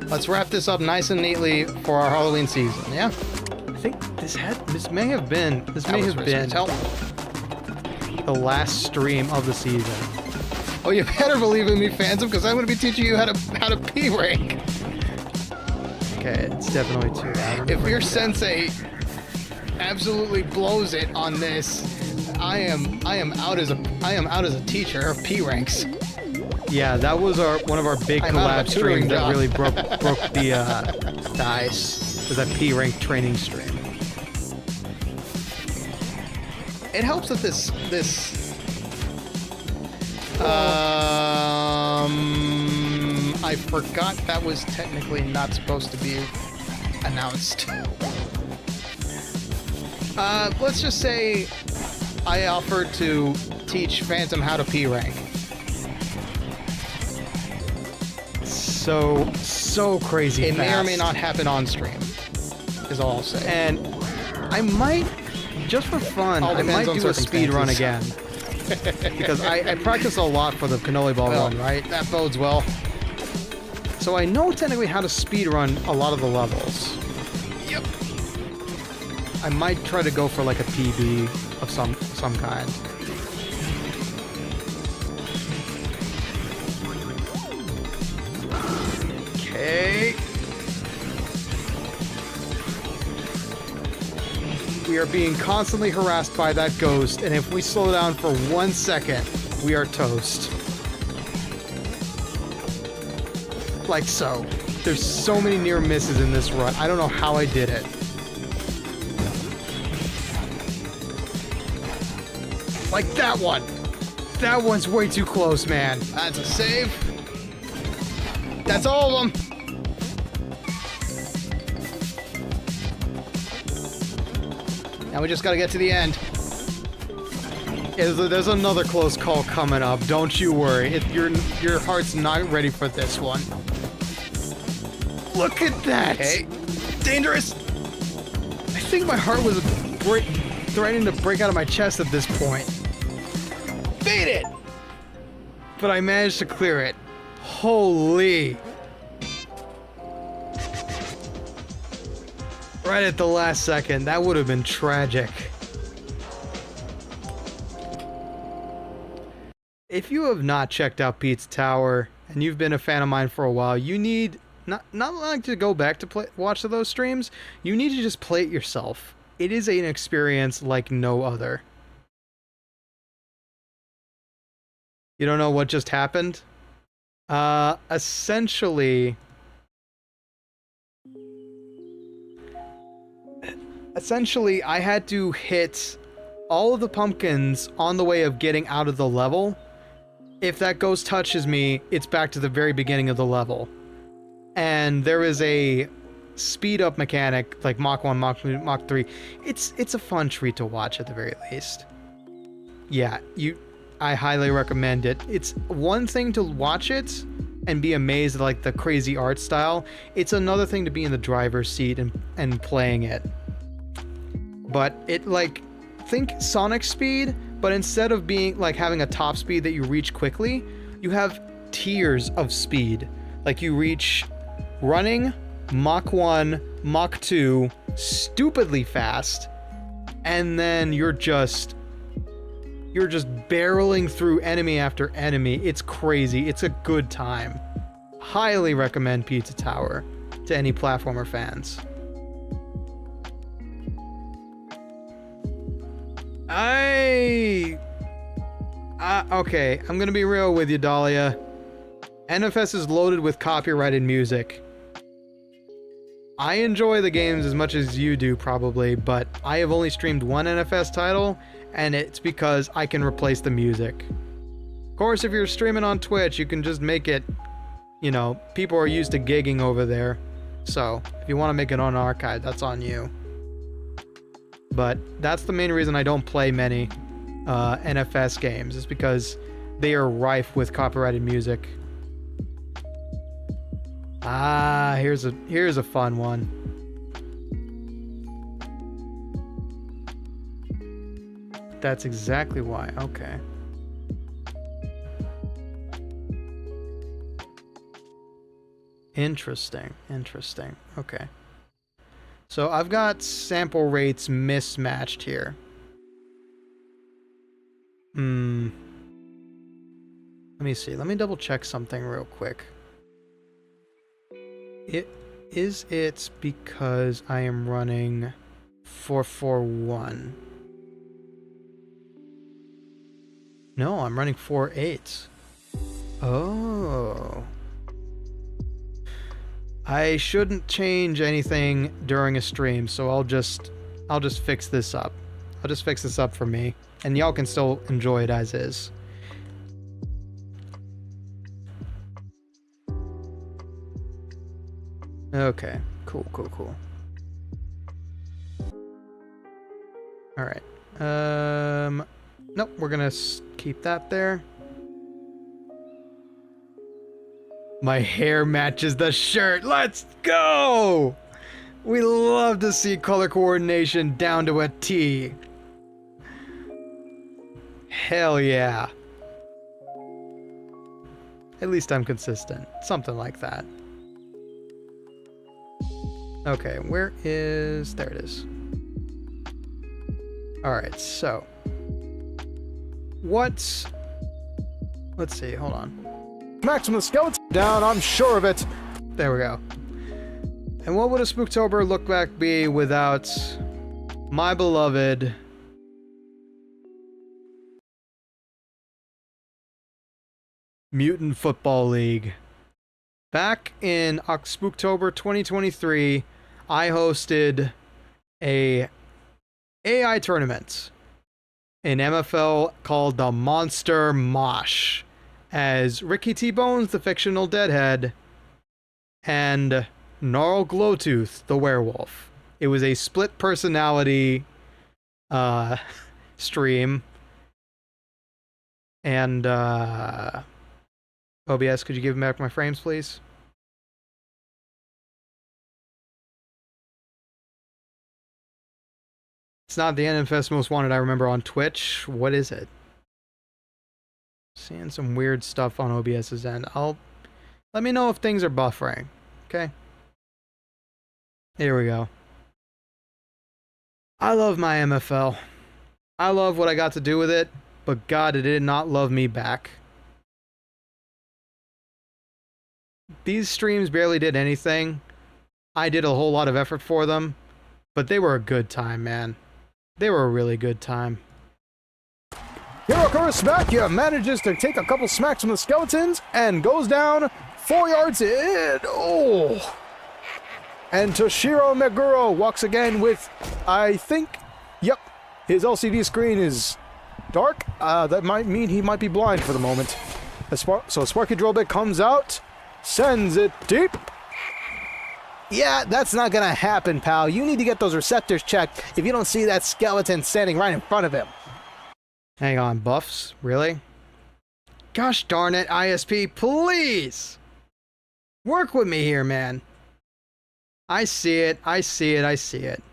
Let's wrap this up nice and neatly for our Halloween season, yeah? I think this may have been the last stream of the season. Oh, you better believe in me, Phantom, because I'm going to be teaching you how to P-rank. Okay, it's definitely 2. If your sensei absolutely blows it on this, I am out as a teacher of P-ranks. Yeah, that was one of our big collab streams that really broke the ice. Was that P-rank training stream. It helps that this I forgot that was technically not supposed to be announced. Let's just say I offered to teach Phantom how to P-rank. So crazy fast. It may or may not happen on stream, is all I'll say. And I might, just for fun, I might do a speed run again. Because I practice a lot for the cannoli ball run, right? That bodes well. So I know technically how to speed run a lot of the levels. Yep. I might try to go for like a PB of some kind. Okay. We are being constantly harassed by that ghost, and if we slow down for 1 second, we are toast. Like so. There's so many near misses in this run. I don't know how I did it. Like that one. That one's way too close, man. That's a save. That's all of them. Now we just gotta get to the end. There's another close call coming up. Don't you worry. Your heart's not ready for this one. Look at that! Okay. Dangerous! I think my heart was threatening to break out of my chest at this point. Beat it! But I managed to clear it. Holy! Right at the last second. That would have been tragic. If you have not checked out Pizza Tower, and you've been a fan of mine for a while, you need not like to go back to watch those streams. You need to just play it yourself. It is an experience like no other. You don't know what just happened? Essentially, I had to hit all of the pumpkins on the way of getting out of the level. If that ghost touches me, it's back to the very beginning of the level. And there is a speed up mechanic, like Mach 1, Mach 2, Mach 3. It's a fun treat to watch at the very least. Yeah, I highly recommend it. It's one thing to watch it and be amazed at like the crazy art style. It's another thing to be in the driver's seat and playing it. But it like, think Sonic speed, but instead of being like having a top speed that you reach quickly, you have tiers of speed. Like you reach running, Mach 1, Mach 2, stupidly fast, and then you're just barreling through enemy after enemy. It's crazy. It's a good time. Highly recommend Pizza Tower to any platformer fans. Okay, I'm gonna be real with you, Dahlia. NFS is loaded with copyrighted music. I enjoy the games as much as you do, probably, but I have only streamed one NFS title, and it's because I can replace the music. Of course, if you're streaming on Twitch, you can just make it, you know, people are used to gigging over there. So, if you want to make it unarchived, that's on you. But that's the main reason I don't play many NFS games, is because they are rife with copyrighted music. Ah, here's a fun one. That's exactly why. Okay. Interesting. Okay. So I've got sample rates mismatched here. Let me see. Let me double check something real quick. Is it because I am running 441? No, I'm running 48. Oh. I shouldn't change anything during a stream, so I'll just fix this up. I'll just fix this up for me, and y'all can still enjoy it as is. Okay, cool. All right. Nope, we're gonna keep that there. My hair matches the shirt. Let's go! We love to see color coordination down to a T. Hell yeah. At least I'm consistent. Something like that. Okay, where is... There it is. Alright, so... Let's see, hold on. Maximum skeleton down, I'm sure of it. There we go. And what would a Spooktober look back be without my beloved Mutant Football League. Back in Spooktober 2023, I hosted a AI tournament in MFL called the Monster Mosh, as Ricky T-Bones, the fictional deadhead, and Gnarl Glowtooth, the werewolf. It was a split personality stream. And OBS, could you give me back my frames, please? It's not the NFS Most Wanted I remember on Twitch. What is it? Seeing some weird stuff on OBS's end. Let me know if things are buffering. Okay. Here we go. I love my MFL. I love what I got to do with it, but God, it did not love me back. These streams barely did anything. I did a whole lot of effort for them, but they were a good time, man. They were a really good time. Hirokura Smackya manages to take a couple smacks from the skeletons and goes down 4 yards in. Oh! And Toshiro Meguro walks again with, I think, yep, his LCD screen is dark. That might mean he might be blind for the moment. So Sparky Drillbit comes out, sends it deep. Yeah, that's not gonna happen, pal. You need to get those receptors checked if you don't see that skeleton standing right in front of him. Hang on, buffs? Really? Gosh darn it, ISP, please! Work with me here, man. I see it, I see it, I see it.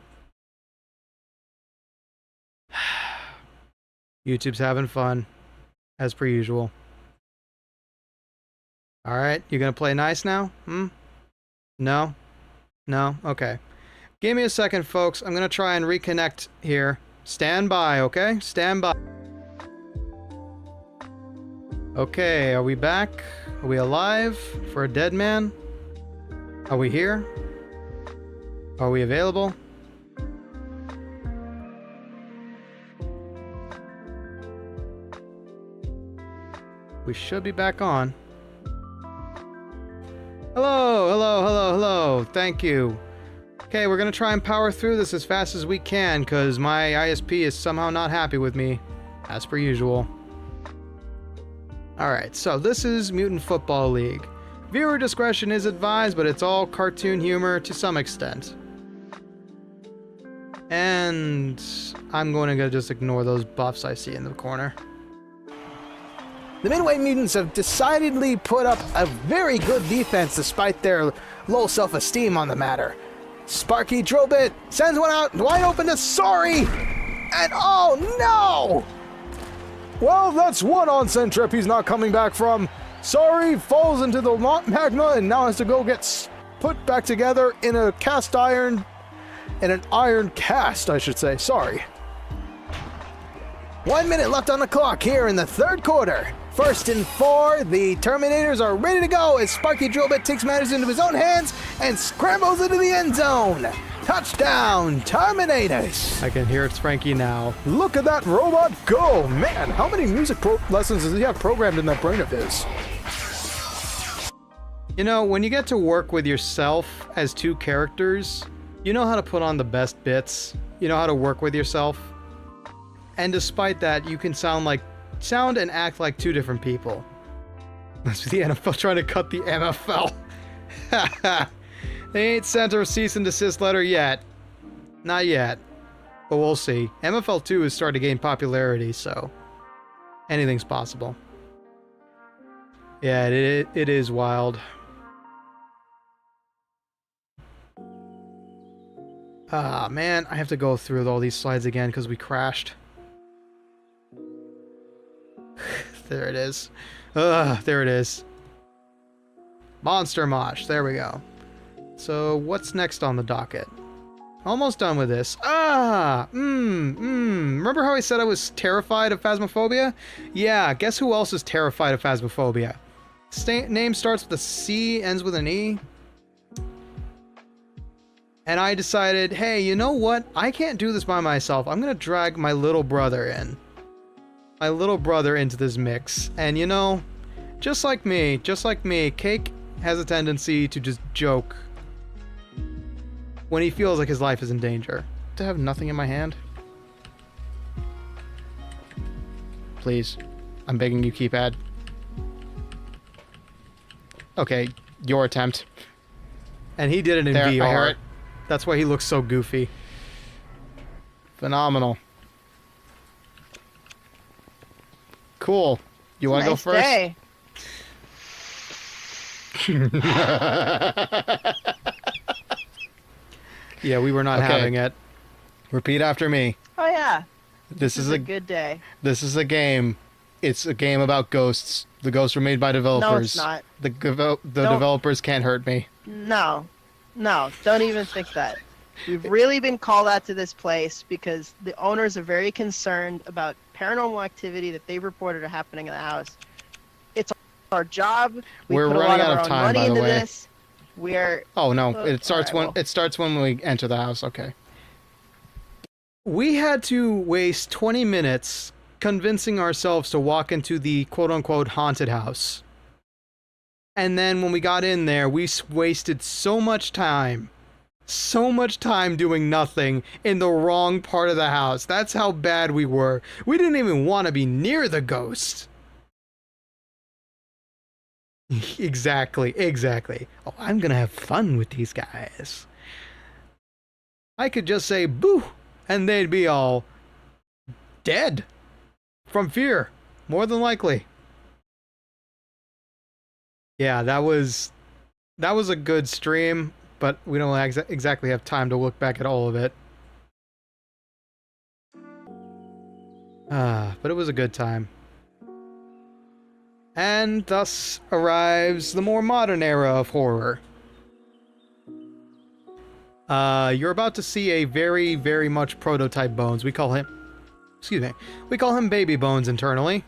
YouTube's having fun, as per usual. Alright, you gonna play nice now? No? No? Okay. Give me a second, folks. I'm gonna try and reconnect here. Stand by, okay? Stand by. Okay, are we back? Are we alive for a dead man? Are we here? Are we available? We should be back on. Hello, hello, hello, hello. Thank you. Okay, we're gonna try and power through this as fast as we can, because my ISP is somehow not happy with me, as per usual. Alright, so this is Mutant Football League. Viewer discretion is advised, but it's all cartoon humor to some extent. And I'm going to just ignore those buffs I see in the corner. The Midway Mutants have decidedly put up a very good defense despite their low self-esteem on the matter. Sparky Drillbit sends one out wide open to Sorry! And oh no! Well, that's one onsen trip he's not coming back from. Sorry falls into the magma and now has to go get put back together in a cast iron... in an iron cast, I should say. Sorry. 1 minute left on the clock here in the third quarter. First and 4, the Terminators are ready to go as Sparky Drillbit takes matters into his own hands and scrambles into the end zone. Touchdown, Terminators! I can hear it's Franky now. Look at that robot go! Man, how many music lessons does he have programmed in that brain of his? You know, when you get to work with yourself as two characters, you know how to put on the best bits. You know how to work with yourself. And despite that, you can sound and act like two different people. That's the NFL trying to cut the MFL. They ain't sent a cease and desist letter yet. Not yet. But we'll see. MFL 2 is starting to gain popularity, so anything's possible. Yeah, it is wild. Ah, man, I have to go through all these slides again because we crashed. There it is. There it is. Monster Mosh. There we go. So, what's next on the docket? Almost done with this. Remember how I said I was terrified of Phasmophobia? Yeah, guess who else is terrified of Phasmophobia? Name starts with a C, ends with an E. And I decided, hey, you know what? I can't do this by myself. I'm gonna drag my little brother in. My little brother into this mix. And you know, just like me, Cake has a tendency to just joke when he feels like his life is in danger. To have nothing in my hand? Please. I'm begging you, keypad. Okay, your attempt. And he did it in VR. I heard it. That's why he looks so goofy. Phenomenal. Cool. You want to go first? Day. Yeah, we were not Okay. having it. Repeat after me. Oh yeah, This is a a good day. This is a game. It's a game about ghosts. The ghosts were made by developers. No, it's not. The Don't- developers can't hurt me. No, don't even think that. We've really been called out to this place because the owners are very concerned about paranormal activity that they've reported are happening in the house. It's our job. We We're put a lot running of out our of own time, money by the into way. this. We're Oh no! Oh, It starts alright, when it starts when we enter the house. Okay. We had to waste 20 minutes convincing ourselves to walk into the quote-unquote haunted house. And then when we got in there, we wasted so much time doing nothing in the wrong part of the house. That's how bad we were. We didn't even want to be near the ghost. Exactly. Oh, I'm gonna have fun with these guys. I could just say boo, and they'd be all dead from fear, more than likely. Yeah, that was a good stream, but we don't exactly have time to look back at all of it. But it was a good time. And thus arrives the more modern era of horror. You're about to see a very, very much prototype Bones. We call him Baby Bones internally.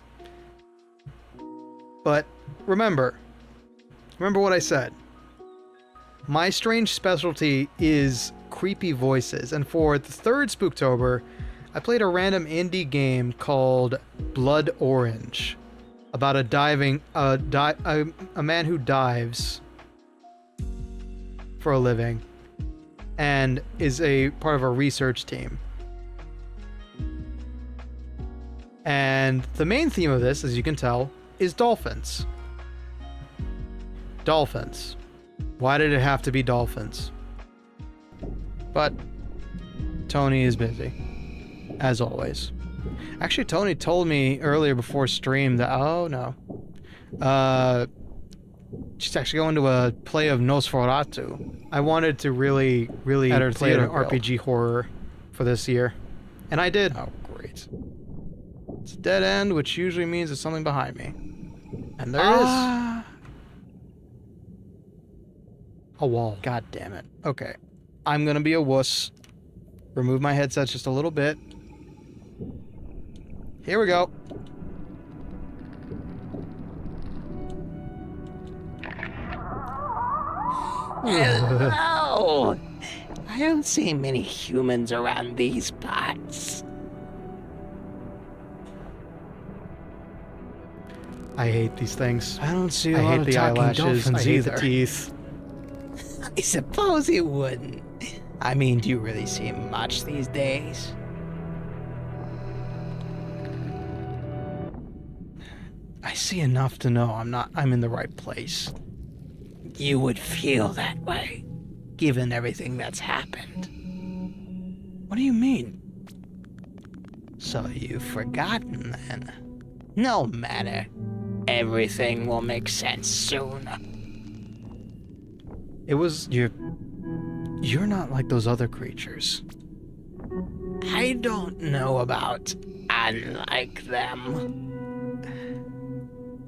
But remember what I said. My strange specialty is creepy voices, and for the third Spooktober, I played a random indie game called Blood Orange, about a man who dives for a living and is a part of a research team. And the main theme of this, as you can tell, is dolphins. Dolphins. Why did it have to be dolphins? But Tony is busy, as always. Actually, Tony told me earlier before stream that, oh no, she's actually going to a play of Nosferatu. I wanted to really play an RPG horror for this year, and I did. Oh, great. It's a dead end, which usually means there's something behind me. And there is. A wall. God damn it. Okay. I'm gonna be a wuss. Remove my headset just a little bit. Here we go. Hello! I don't see many humans around these parts. I hate these things. I don't see a I lot hate of the talking eyelashes. I dolphins hate either. the teeth. I suppose you wouldn't. I mean, do you really see much these days? I see enough to know I'm in the right place. You would feel that way, given everything that's happened. What do you mean? So you've forgotten then? No matter. Everything will make sense soon. It was you're not like those other creatures. I don't know about unlike them.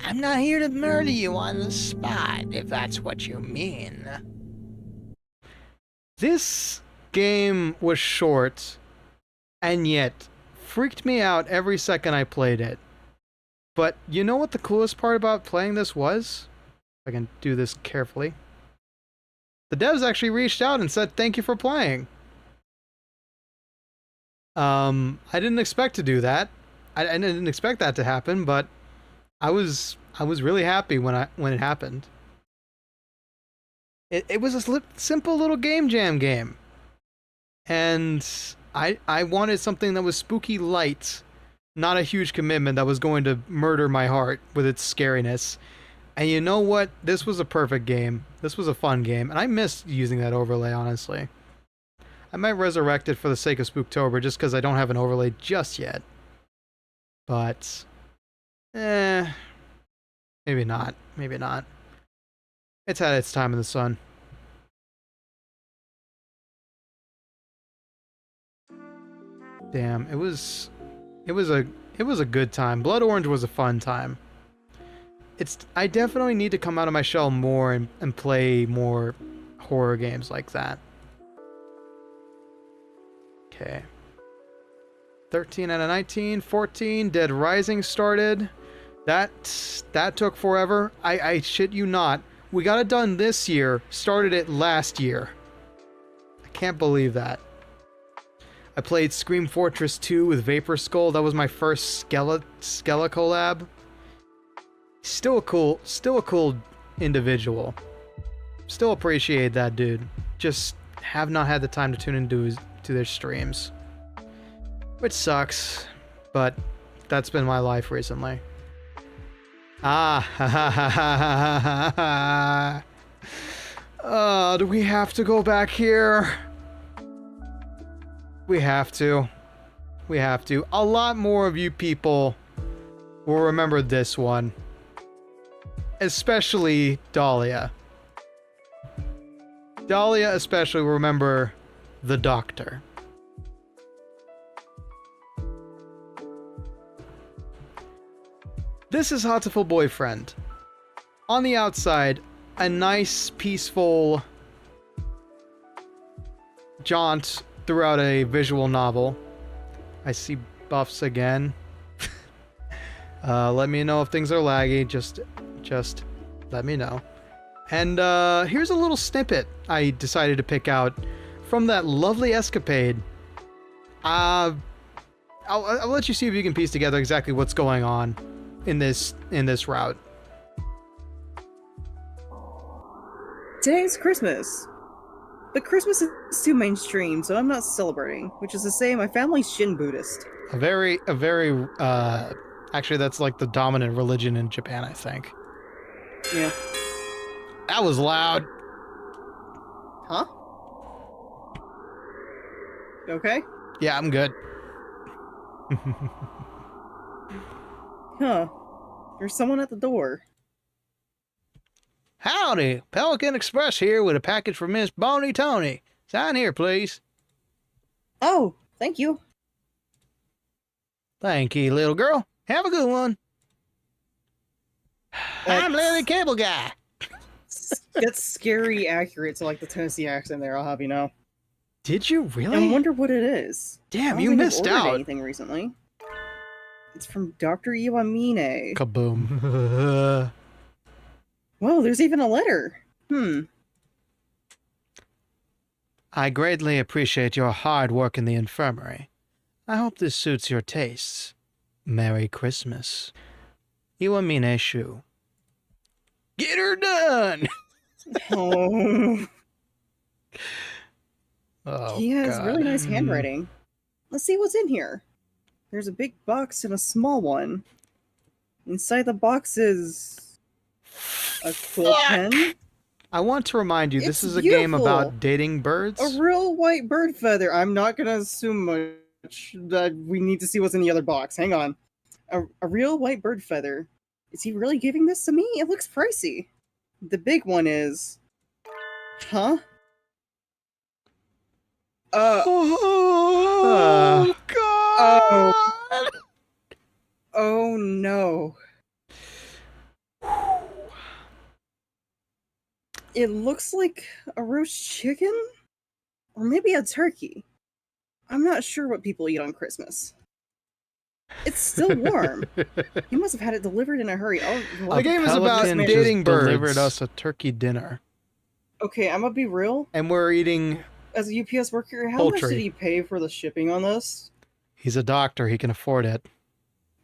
I'm not here to murder you on the spot, if that's what you mean. This game was short, and yet freaked me out every second I played it. But you know what the coolest part about playing this was? If I can do this carefully. The devs actually reached out and said thank you for playing. I didn't expect to do that. I didn't expect that to happen, but I was really happy when it happened. It was a simple little game jam game, and I wanted something that was spooky light, not a huge commitment that was going to murder my heart with its scariness. And you know what? This was a perfect game. This was a fun game, and I missed using that overlay, honestly. I might resurrect it for the sake of Spooktober, just because I don't have an overlay just yet. But, maybe not. Maybe not. It's had its time in the sun. Damn, it was a good time. Blood Orange was a fun time. I definitely need to come out of my shell more and play more horror games like that. Okay. 13 out of 19, 14, Dead Rising started. That took forever. I shit you not. We got it done this year, started it last year. I can't believe that. I played Scream Fortress 2 with Vapor Skull. That was my first Skella collab. Still a cool individual. Still appreciate that dude. Just have not had the time to tune into their streams. Which sucks, but that's been my life recently. Do we have to go back here? We have to. We have to. A lot more of you people will remember this one. Especially Dahlia. Dahlia especially will remember the Doctor. This is Hatoful Boyfriend. On the outside, a nice, peaceful jaunt throughout a visual novel. I see buffs again. Let me know if things are laggy. Just let me know. And here's a little snippet I decided to pick out from that lovely escapade. I'll let you see if you can piece together exactly what's going on in this route. Today's Christmas. But Christmas is too mainstream, so I'm not celebrating, which is to say my family's Shin Buddhist. A very actually that's like the dominant religion in Japan, I think. Yeah. That was loud. Huh? Okay? Yeah, I'm good. Huh. There's someone at the door. Howdy, Pelican Express here with a package for Miss Bonnie Tony. Sign here, please. Oh, thank you. Thank you, little girl. Have a good one. I'm Larry Cable Guy. That's scary accurate to like the Tennessee accent there, I'll have you know. Did you really? I wonder what it is. Damn, I you don't think I've missed ordered out. anything recently. It's from Dr. Iwamine. Kaboom. Whoa, there's even a letter. I greatly appreciate your hard work in the infirmary. I hope this suits your tastes. Merry Christmas. Iwamine Shu. Get her done! Oh. Oh, He has God. really nice handwriting. Let's see what's in here. There's a big box and a small one. Inside the box is a quill pen. I want to remind you, this It's is a game beautiful. about dating birds. A real white bird feather. I'm not gonna assume much that we need to see what's in the other box. Hang on. A real white bird feather. Is he really giving this to me? It looks pricey. The big one is... Huh? Oh, God! Oh no. It looks like a roast chicken? Or maybe a turkey. I'm not sure what people eat on Christmas. It's still warm. You must have had it delivered in a hurry. Oh, The game is about Pelican dating birds. just Delivered us a turkey dinner. Okay, I'm gonna be real. And we're eating... As a UPS worker, how much Poultry. did he pay for the shipping on this? He's a doctor, he can afford it.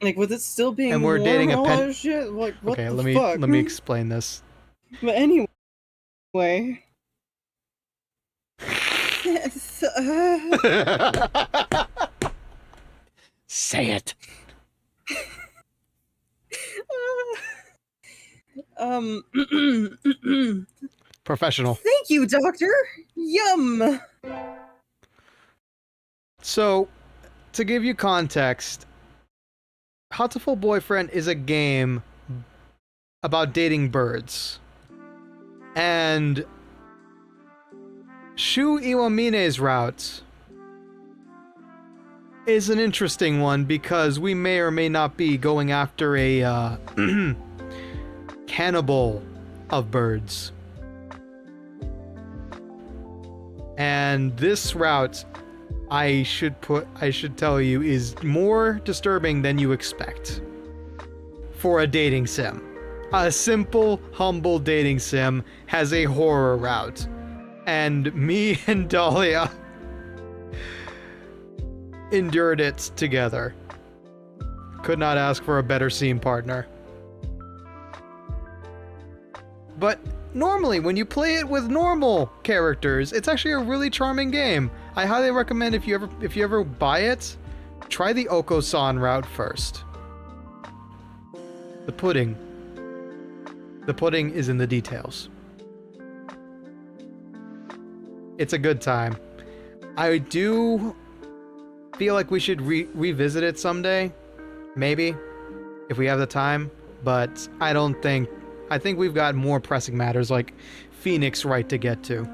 Like, with it still being And we're warm dating a and all pen- that shit? Like, what Okay, the let fuck? me explain this. But anyway. Say it. Professional. Thank you, doctor. Yum. So, to give you context, Hatoful Boyfriend is a game about dating birds. And Shu Iwamine's route is an interesting one because we may or may not be going after a cannibal of birds. And this route, I should tell you, is more disturbing than you expect for a dating sim. A simple, humble dating sim has a horror route. And me and Dahlia endured it together. Could not ask for a better scene partner. But normally, when you play it with normal characters, it's actually a really charming game. I highly recommend if you ever buy it, try the Oko-san route first. The pudding. The pudding is in the details. It's a good time. I do feel like we should revisit it someday. Maybe. If we have the time. But I think we've got more pressing matters like Phoenix Wright to get to.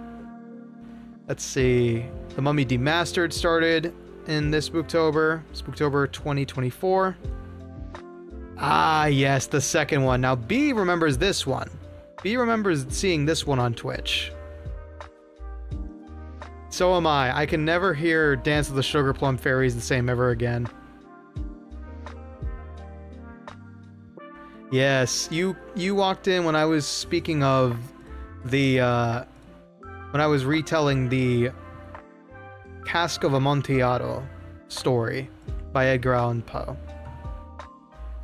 Let's see. The Mummy Demastered started in this Spooktober. Spooktober 2024. Ah, yes, the second one. Now, B remembers this one. B remembers seeing this one on Twitch. So am I. I can never hear Dance of the Sugar Plum Fairies the same ever again. Yes, you walked in when I was speaking of the, when I was retelling the Cask of Amontillado story by Edgar Allan Poe.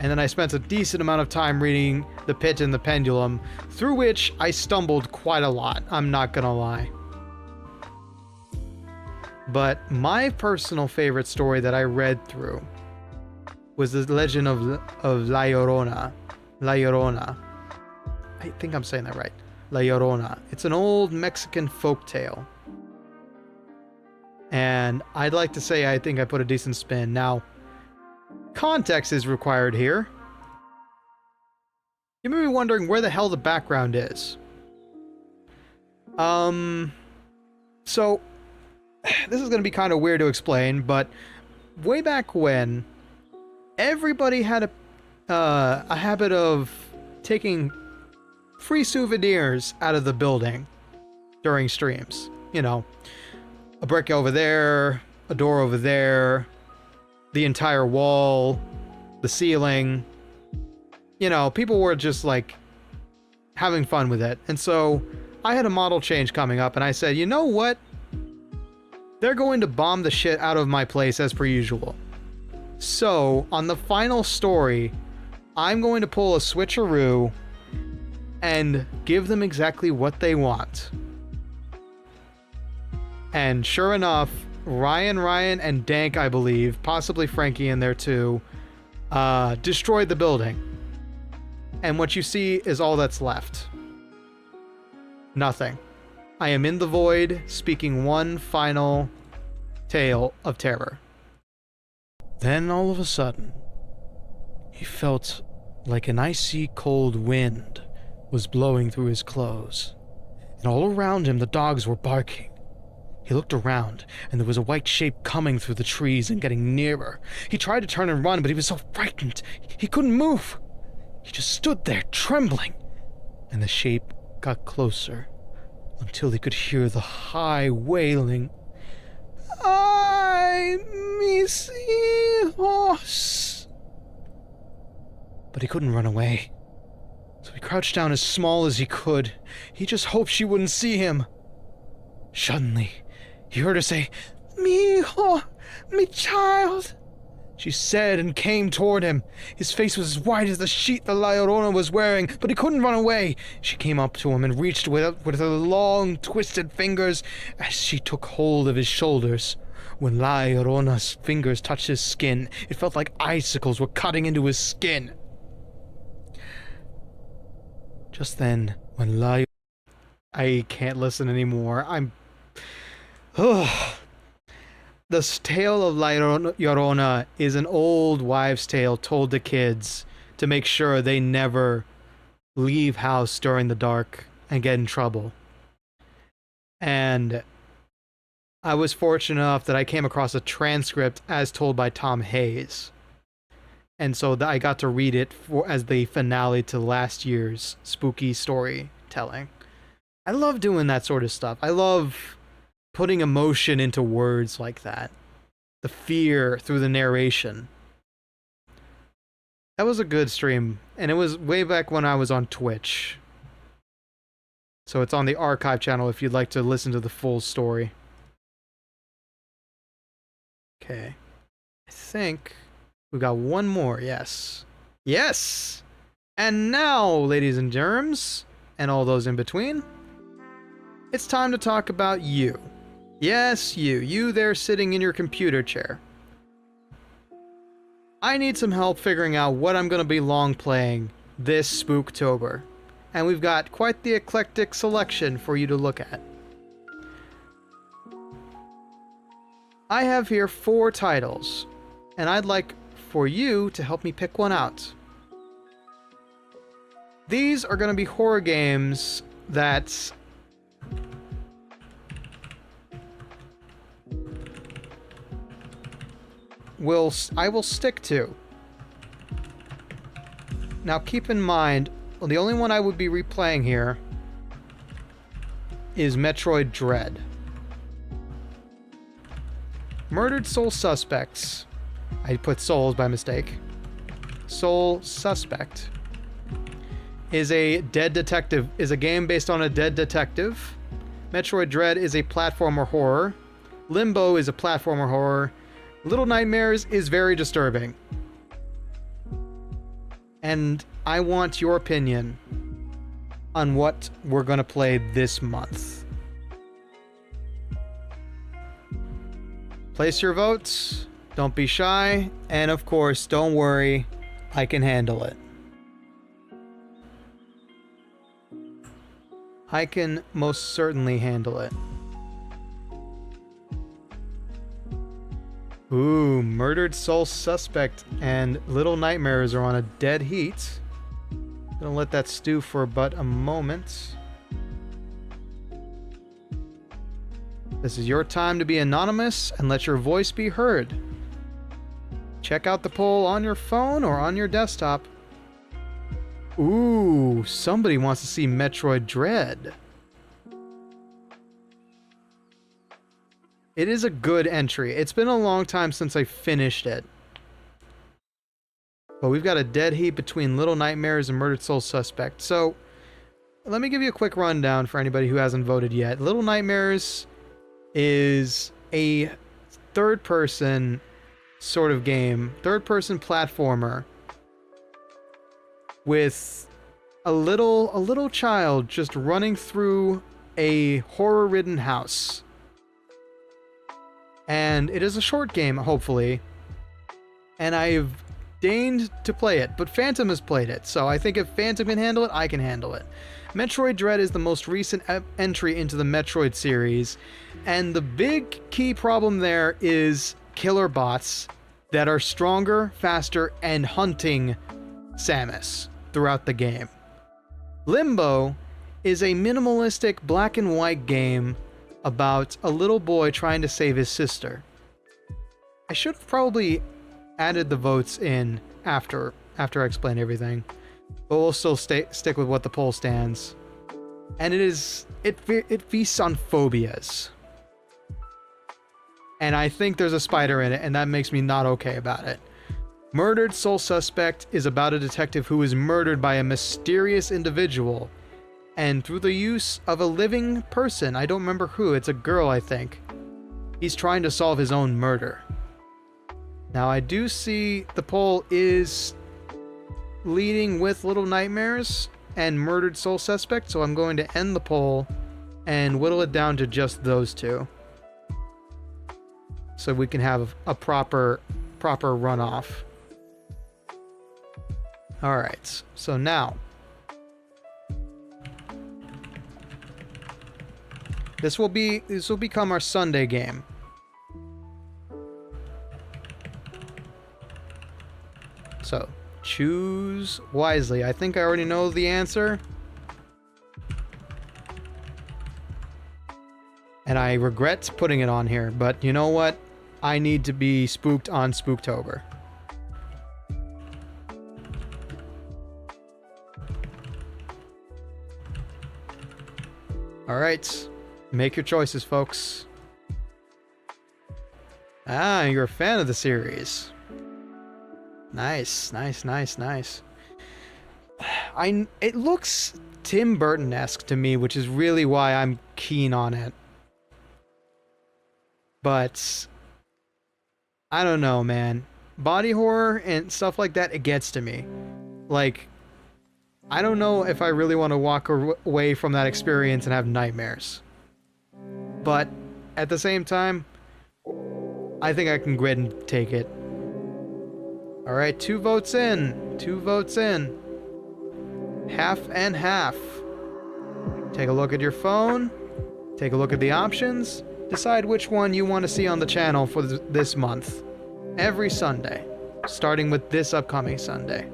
And then I spent a decent amount of time reading The Pit and the Pendulum, through which I stumbled quite a lot, I'm not gonna lie. But my personal favorite story that I read through was the legend of La Llorona. La Llorona. I think I'm saying that right. La Llorona. It's an old Mexican folktale. And I'd like to say I think I put a decent spin. Now, context is required here. You may be wondering where the hell the background is. So, this is going to be kind of weird to explain, but way back when, everybody had a habit of taking free souvenirs out of the building during streams. You know, a brick over there, a door over there, the entire wall, the ceiling. You know, people were just like having fun with it. And so I had a model change coming up and I said, you know what? They're going to bomb the shit out of my place as per usual. So on the final story, I'm going to pull a switcheroo and give them exactly what they want. And sure enough, Ryan, and Dank, I believe, possibly Franky in there too, destroyed the building. And what you see is all that's left. Nothing. I am in the void, speaking one final tale of terror. Then all of a sudden, he felt like an icy cold wind was blowing through his clothes. And all around him the dogs were barking. He looked around, and there was a white shape coming through the trees and getting nearer. He tried to turn and run, but he was so frightened, he couldn't move. He just stood there, trembling. And the shape got closer, until he could hear the high wailing. "Ay, mis hijos." But he couldn't run away. So he crouched down as small as he could. He just hoped she wouldn't see him. Suddenly, he heard her say, "Mijo, me child," she said, and came toward him. His face was as white as the sheet the La Llorona was wearing, but he couldn't run away. She came up to him and reached with her long, twisted fingers as she took hold of his shoulders. When La Llorona's fingers touched his skin, it felt like icicles were cutting into his skin. Just then, when I can't listen anymore. The tale of La Llorona is an old wives' tale told to kids to make sure they never leave house during the dark and get in trouble. And I was fortunate enough that I came across a transcript as told by Tom Hayes. And so I got to read it as the finale to last year's spooky storytelling. I love doing that sort of stuff. I love putting emotion into words like that. The fear through the narration. That was a good stream, and it was way back when I was on Twitch. So it's on the archive channel if you'd like to listen to the full story. Okay. I think we got one more, yes. Yes! And now, ladies and germs, and all those in between, it's time to talk about you. Yes, you there sitting in your computer chair. I need some help figuring out what I'm going to be long playing this Spooktober, and we've got quite the eclectic selection for you to look at. I have here 4 titles, and I'd like for you to help me pick one out. These are going to be horror games that I will stick to. Now keep in mind, the only one I would be replaying here is Metroid Dread. Murdered Soul Suspects. I put Souls by mistake. Soul Suspect is a game based on a dead detective. Metroid Dread is a platformer horror. Limbo is a platformer horror. Little Nightmares is very disturbing. And I want your opinion on what we're going to play this month. Place your votes. Don't be shy. And of course, don't worry. I can handle it. I can most certainly handle it. Ooh, Murdered Soul Suspect and Little Nightmares are on a dead heat. Gonna let that stew for but a moment. This is your time to be anonymous and let your voice be heard. Check out the poll on your phone or on your desktop. Ooh, somebody wants to see Metroid Dread. It is a good entry. It's been a long time since I finished it. But we've got a dead heat between Little Nightmares and Murdered Soul Suspect. So, let me give you a quick rundown for anybody who hasn't voted yet. Little Nightmares is a third-person sort of game. Third-person platformer. With a little child just running through a horror-ridden house. And it is a short game, hopefully. And I've deigned to play it, but Phantom has played it, so I think if Phantom can handle it, I can handle it. Metroid Dread is the most recent entry into the Metroid series, and the big key problem there is killer bots that are stronger, faster, and hunting Samus throughout the game. Limbo is a minimalistic black and white game about a little boy trying to save his sister. I should have probably added the votes in after I explain everything, but we'll still stick with what the poll stands. And it feasts on phobias. And I think there's a spider in it, and that makes me not okay about it. Murdered Sole Suspect is about a detective who is murdered by a mysterious individual. And through the use of a living person, I don't remember who, it's a girl, I think, he's trying to solve his own murder. Now, I do see the poll is leading with Little Nightmares and Murdered Sole Suspect, so I'm going to end the poll and whittle it down to just those two, so we can have a proper runoff. Alright, so now this will become our Sunday game. So choose wisely. I think I already know the answer. And I regret putting it on here, but you know what? I need to be spooked on Spooktober. Alright. Make your choices, folks. Ah, you're a fan of the series. Nice, nice, nice, nice. It looks Tim Burton-esque to me, which is really why I'm keen on it. But I don't know, man. Body horror and stuff like that, it gets to me. Like, I don't know if I really want to walk away from that experience and have nightmares. But at the same time, I think I can go ahead and take it. Alright, 2 votes in. 2 votes in. Half and half. Take a look at your phone. Take a look at the options. Decide which one you want to see on the channel for this month. Every Sunday. Starting with this upcoming Sunday.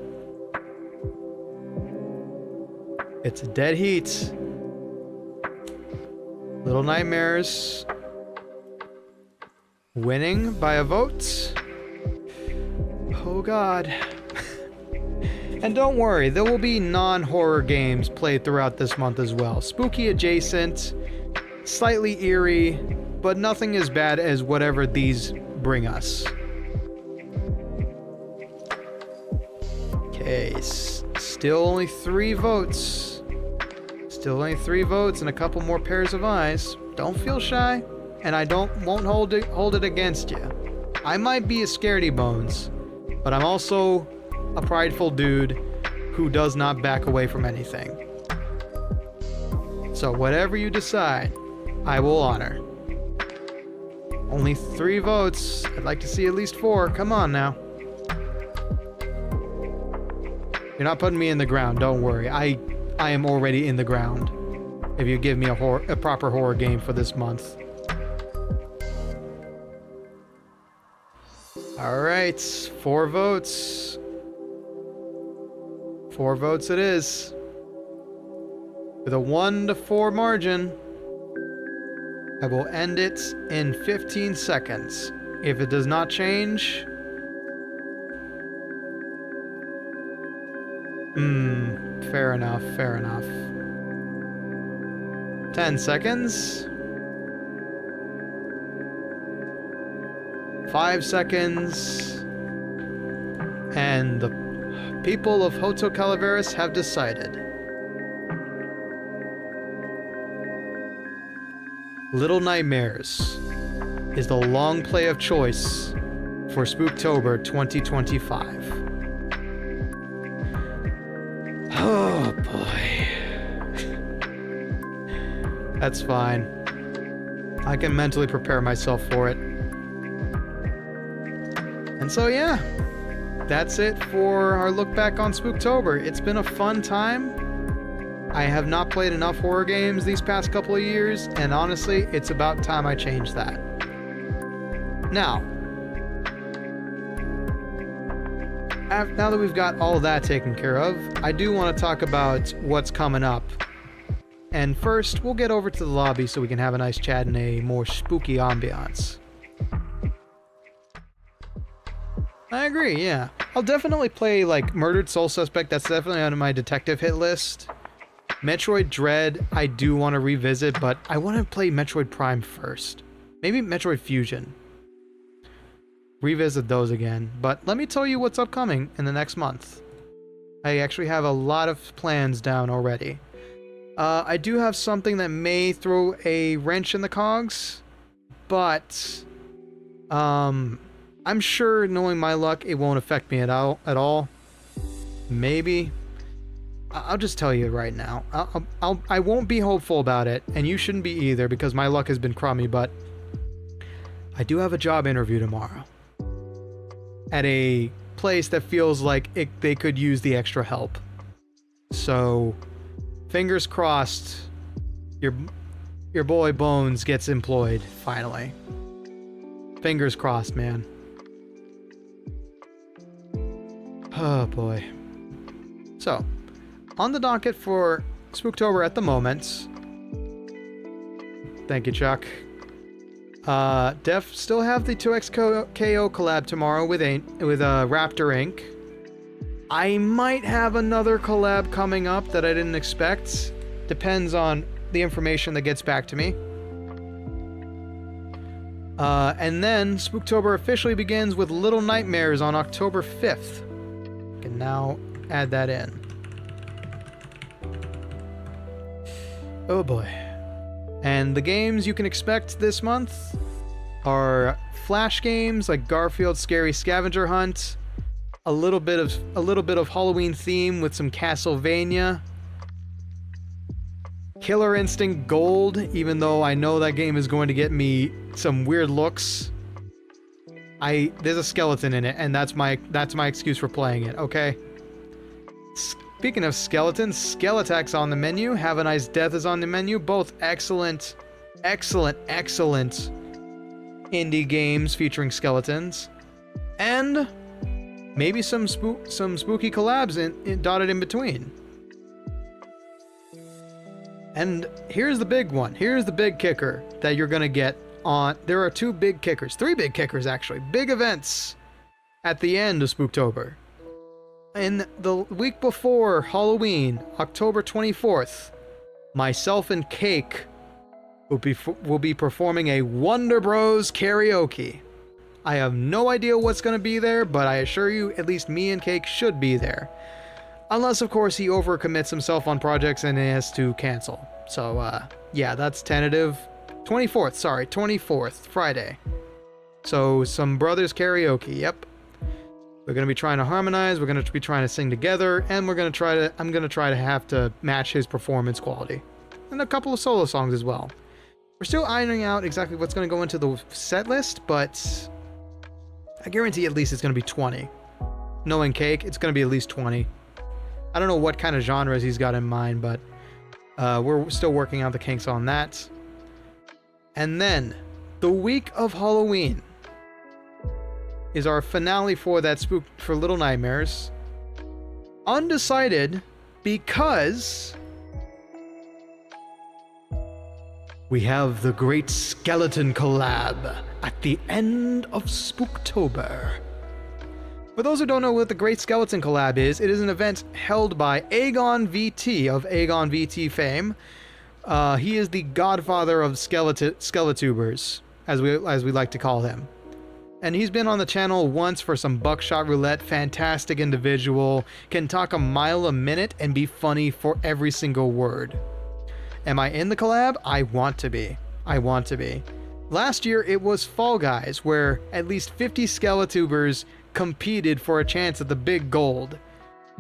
It's a dead heat. Little Nightmares winning by a vote. Oh god. And don't worry, there will be non-horror games played throughout this month as well. Spooky adjacent, slightly eerie, but nothing as bad as whatever these bring us. Okay, still only 3 votes. Still only 3 votes and a couple more pairs of eyes. Don't feel shy, and I won't hold it against you. I might be a scaredy bones, but I'm also a prideful dude who does not back away from anything. So whatever you decide, I will honor. Only 3 votes. I'd like to see at least 4. Come on now. You're not putting me in the ground, don't worry. I am already in the ground if you give me a proper horror game for this month. Alright, 4 votes. 4 votes it is. With a 1-4 margin, I will end it in 15 seconds. If it does not change... fair enough, fair enough. 10 seconds. 5 seconds. And the people of Hoto Calaveras have decided. Little Nightmares is the long play of choice for Spooktober 2025. Oh boy. That's fine. I can mentally prepare myself for it. And so yeah, that's it for our look back on Spooktober. It's been a fun time. I have not played enough horror games these past couple of years, and honestly, it's about time I change that. Now that we've got all that taken care of, I do want to talk about what's coming up. And first, we'll get over to the lobby so we can have a nice chat in a more spooky ambiance. I agree, yeah. I'll definitely play, like, Murdered Sole Suspect. That's definitely on my detective hit list. Metroid Dread, I do want to revisit, but I want to play Metroid Prime first. Maybe Metroid Fusion. revisit those again. But let me tell you what's upcoming in the next month. I actually have a lot of plans down already. I do have something that may throw a wrench in the cogs, but I'm sure, knowing my luck, it won't affect me at all. Maybe. I'll just tell you right now. I won't be hopeful about it, and you shouldn't be either, because my luck has been crummy, but I do have a job interview tomorrow at a place that feels like they could use the extra help. So, fingers crossed, your boy Bones gets employed, finally. Fingers crossed, man. Oh boy. So, on the docket for Spooktober at the moment. Thank you, Chuck. Def still have the 2XKO collab tomorrow with Raptor Inc. I might have another collab coming up that I didn't expect. Depends on the information that gets back to me. And then Spooktober officially begins with Little Nightmares on October 5th. Can now add that in. Oh boy. And the games you can expect this month are flash games like Garfield Scary Scavenger Hunt, a little bit of Halloween theme with some Castlevania, Killer Instinct Gold, even though I know that game is going to get me some weird looks. There's a skeleton in it, and that's my excuse for playing it, okay? Speaking of skeletons, Skeletax on the menu, Have a Nice Death is on the menu, both excellent indie games featuring skeletons. And maybe some spooky collabs dotted in between. And here's the big one. Here's the big kicker that you're gonna get on. There are three big kickers actually. Big events at the end of Spooktober. In the week before Halloween, October 24th, myself and Cake will be performing a Wonder Bros karaoke. I have no idea what's going to be there, but I assure you, at least me and Cake should be there. Unless, of course, he overcommits himself on projects and he has to cancel. So, yeah, that's tentative. 24th, Friday. So, some brothers karaoke, yep. We're going to be trying to harmonize, we're going to be trying to sing together, and I'm going to try to have to match his performance quality. And a couple of solo songs as well. We're still ironing out exactly what's going to go into the set list, but I guarantee at least it's going to be 20. Knowing Cake, it's going to be at least 20. I don't know what kind of genres he's got in mind, but we're still working out the kinks on that. And then, the week of Halloween is our finale for that for Little Nightmares. Undecided because we have the Great Skeleton collab at the end of Spooktober. For those who don't know what the Great Skeleton collab is, it is an event held by Aegon VT of Aegon VT fame. He is the godfather of Skeletubers, as we like to call him. And he's been on the channel once for some buckshot roulette. Fantastic individual. Can talk a mile a minute and be funny for every single word. Am I in the collab? I want to be. Last year it was Fall Guys, where at least 50 Skeletubers competed for a chance at the big gold.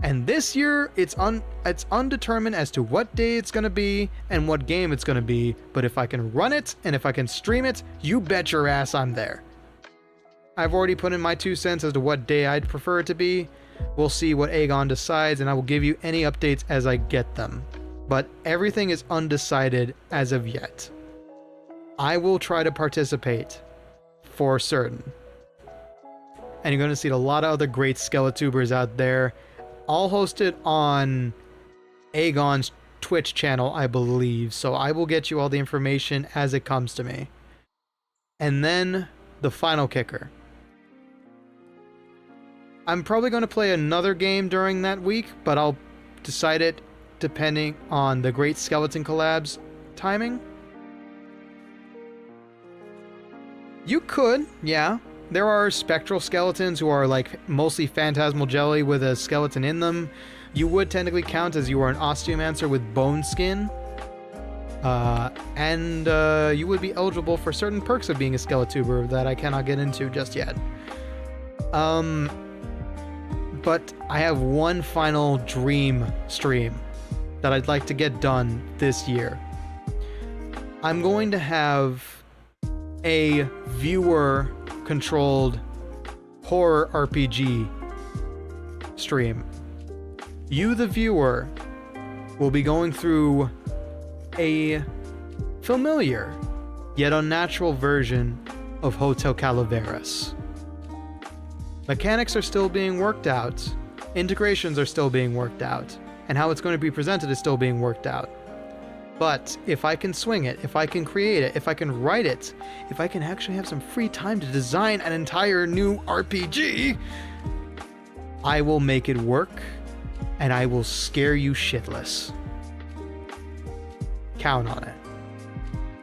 And this year it's undetermined as to what day it's going to be and what game it's going to be. But if I can run it and if I can stream it, you bet your ass I'm there. I've already put in my 2 cents as to what day I'd prefer it to be. We'll see what Aegon decides, and I will give you any updates as I get them. But everything is undecided as of yet. I will try to participate for certain. And you're going to see a lot of other great Skeletubers out there, all hosted on Aegon's Twitch channel, I believe. So I will get you all the information as it comes to me. And then the final kicker. I'm probably going to play another game during that week, but I'll decide it depending on the Great Skeleton collabs timing. You could, yeah. there are spectral skeletons who are like mostly phantasmal jelly with a skeleton in them. You would technically count as you are an osteomancer with bone skin. And you would be eligible for certain perks of being a Skeletuber that I cannot get into just yet. But I have one final dream stream that I'd like to get done this year. I'm going to have a viewer-controlled horror RPG stream. You, the viewer, will be going through a familiar yet unnatural version of Hotel Calaveras. Mechanics are still being worked out, integrations are still being worked out, and how it's going to be presented is still being worked out. But if I can swing it, if I can create it, if I can write it, if I can actually have some free time to design an entire new RPG, I will make it work, and I will scare you shitless. Count on it.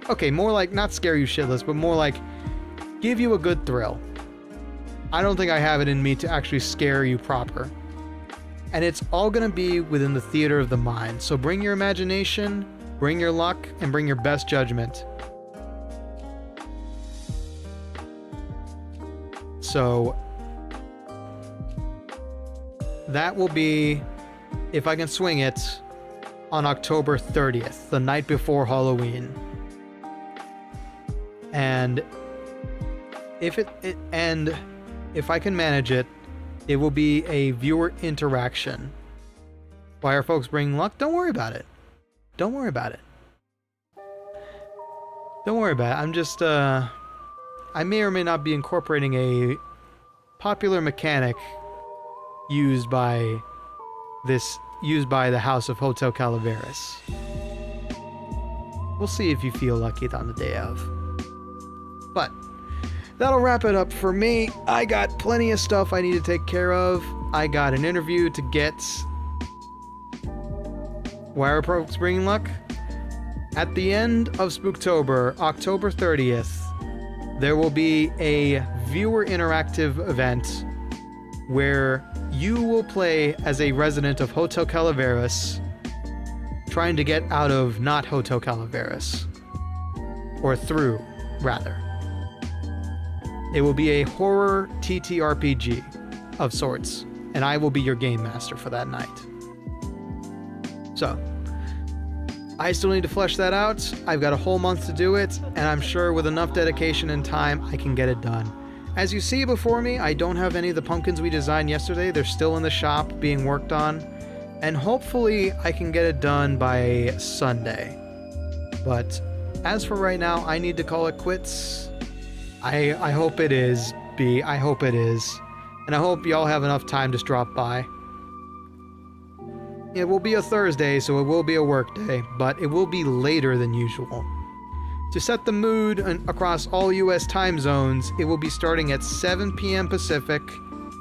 Okay, more like not scare you shitless, but more like give you a good thrill. I don't think I have it in me to actually scare you proper. And it's all gonna be within the theater of the mind. So bring your imagination, bring your luck, and bring your best judgment. So that will be, if I can swing it, on October 30th, the night before Halloween. And if if I can manage it, it will be a viewer interaction. Why are folks bringing luck? Don't worry about it. Don't worry about it. Don't worry about it. I'm just, I may or may not be incorporating a popular mechanic used by the House of Hotel Calaveras. We'll see if you feel lucky on the day of. But that'll wrap it up for me. I got plenty of stuff I need to take care of. I got an interview to get. Why are folks bringing luck? At the end of Spooktober, October 30th, there will be a viewer interactive event where you will play as a resident of Hotel Calaveras trying to get out of not Hotel Calaveras. Or through, rather. It will be a horror TTRPG of sorts, and I will be your game master for that night. So, I still need to flesh that out. I've got a whole month to do it, and I'm sure with enough dedication and time, I can get it done. As you see before me, I don't have any of the pumpkins we designed yesterday. They're still in the shop being worked on, and hopefully I can get it done by Sunday. But as for right now, I need to call it quits. I hope it is, B. I hope it is. And I hope y'all have enough time to drop by. It will be a Thursday, so it will be a work day, but it will be later than usual. To set the mood across all US time zones, it will be starting at 7 p.m. Pacific,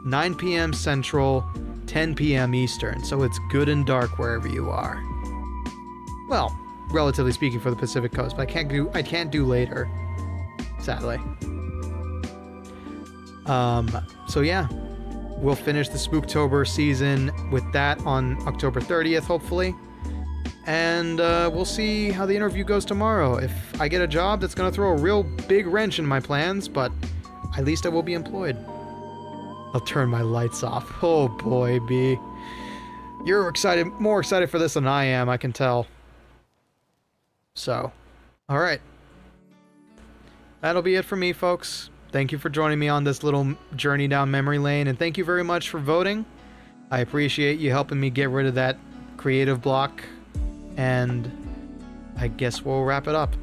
9 p.m. Central, 10 p.m. Eastern, so it's good and dark wherever you are. Well, relatively speaking for the Pacific Coast, but I can't do later, sadly. So yeah, we'll finish the Spooktober season with that on October 30th, hopefully. And we'll see how the interview goes tomorrow. If I get a job that's going to throw a real big wrench in my plans, but at least I will be employed. I'll turn my lights off. Oh boy, B. You're more excited for this than I am, I can tell. So, alright. That'll be it for me, folks. Thank you for joining me on this little journey down memory lane, and thank you very much for voting. I appreciate you helping me get rid of that creative block, and I guess we'll wrap it up.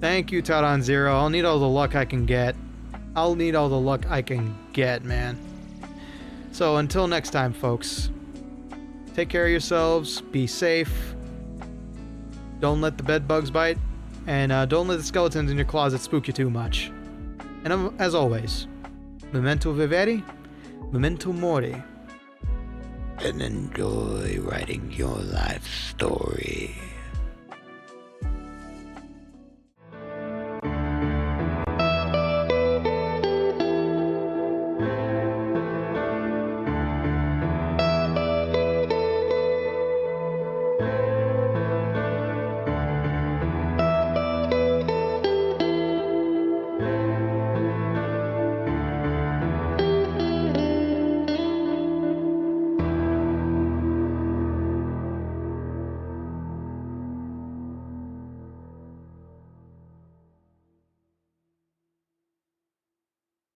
Thank you, Tadon Zero. I'll need all the luck I can get. I'll need all the luck I can get, man. So until next time, folks, take care of yourselves, be safe, don't let the bed bugs bite, and don't let the skeletons in your closet spook you too much. And as always, memento vivere, memento mori. And enjoy writing your life story.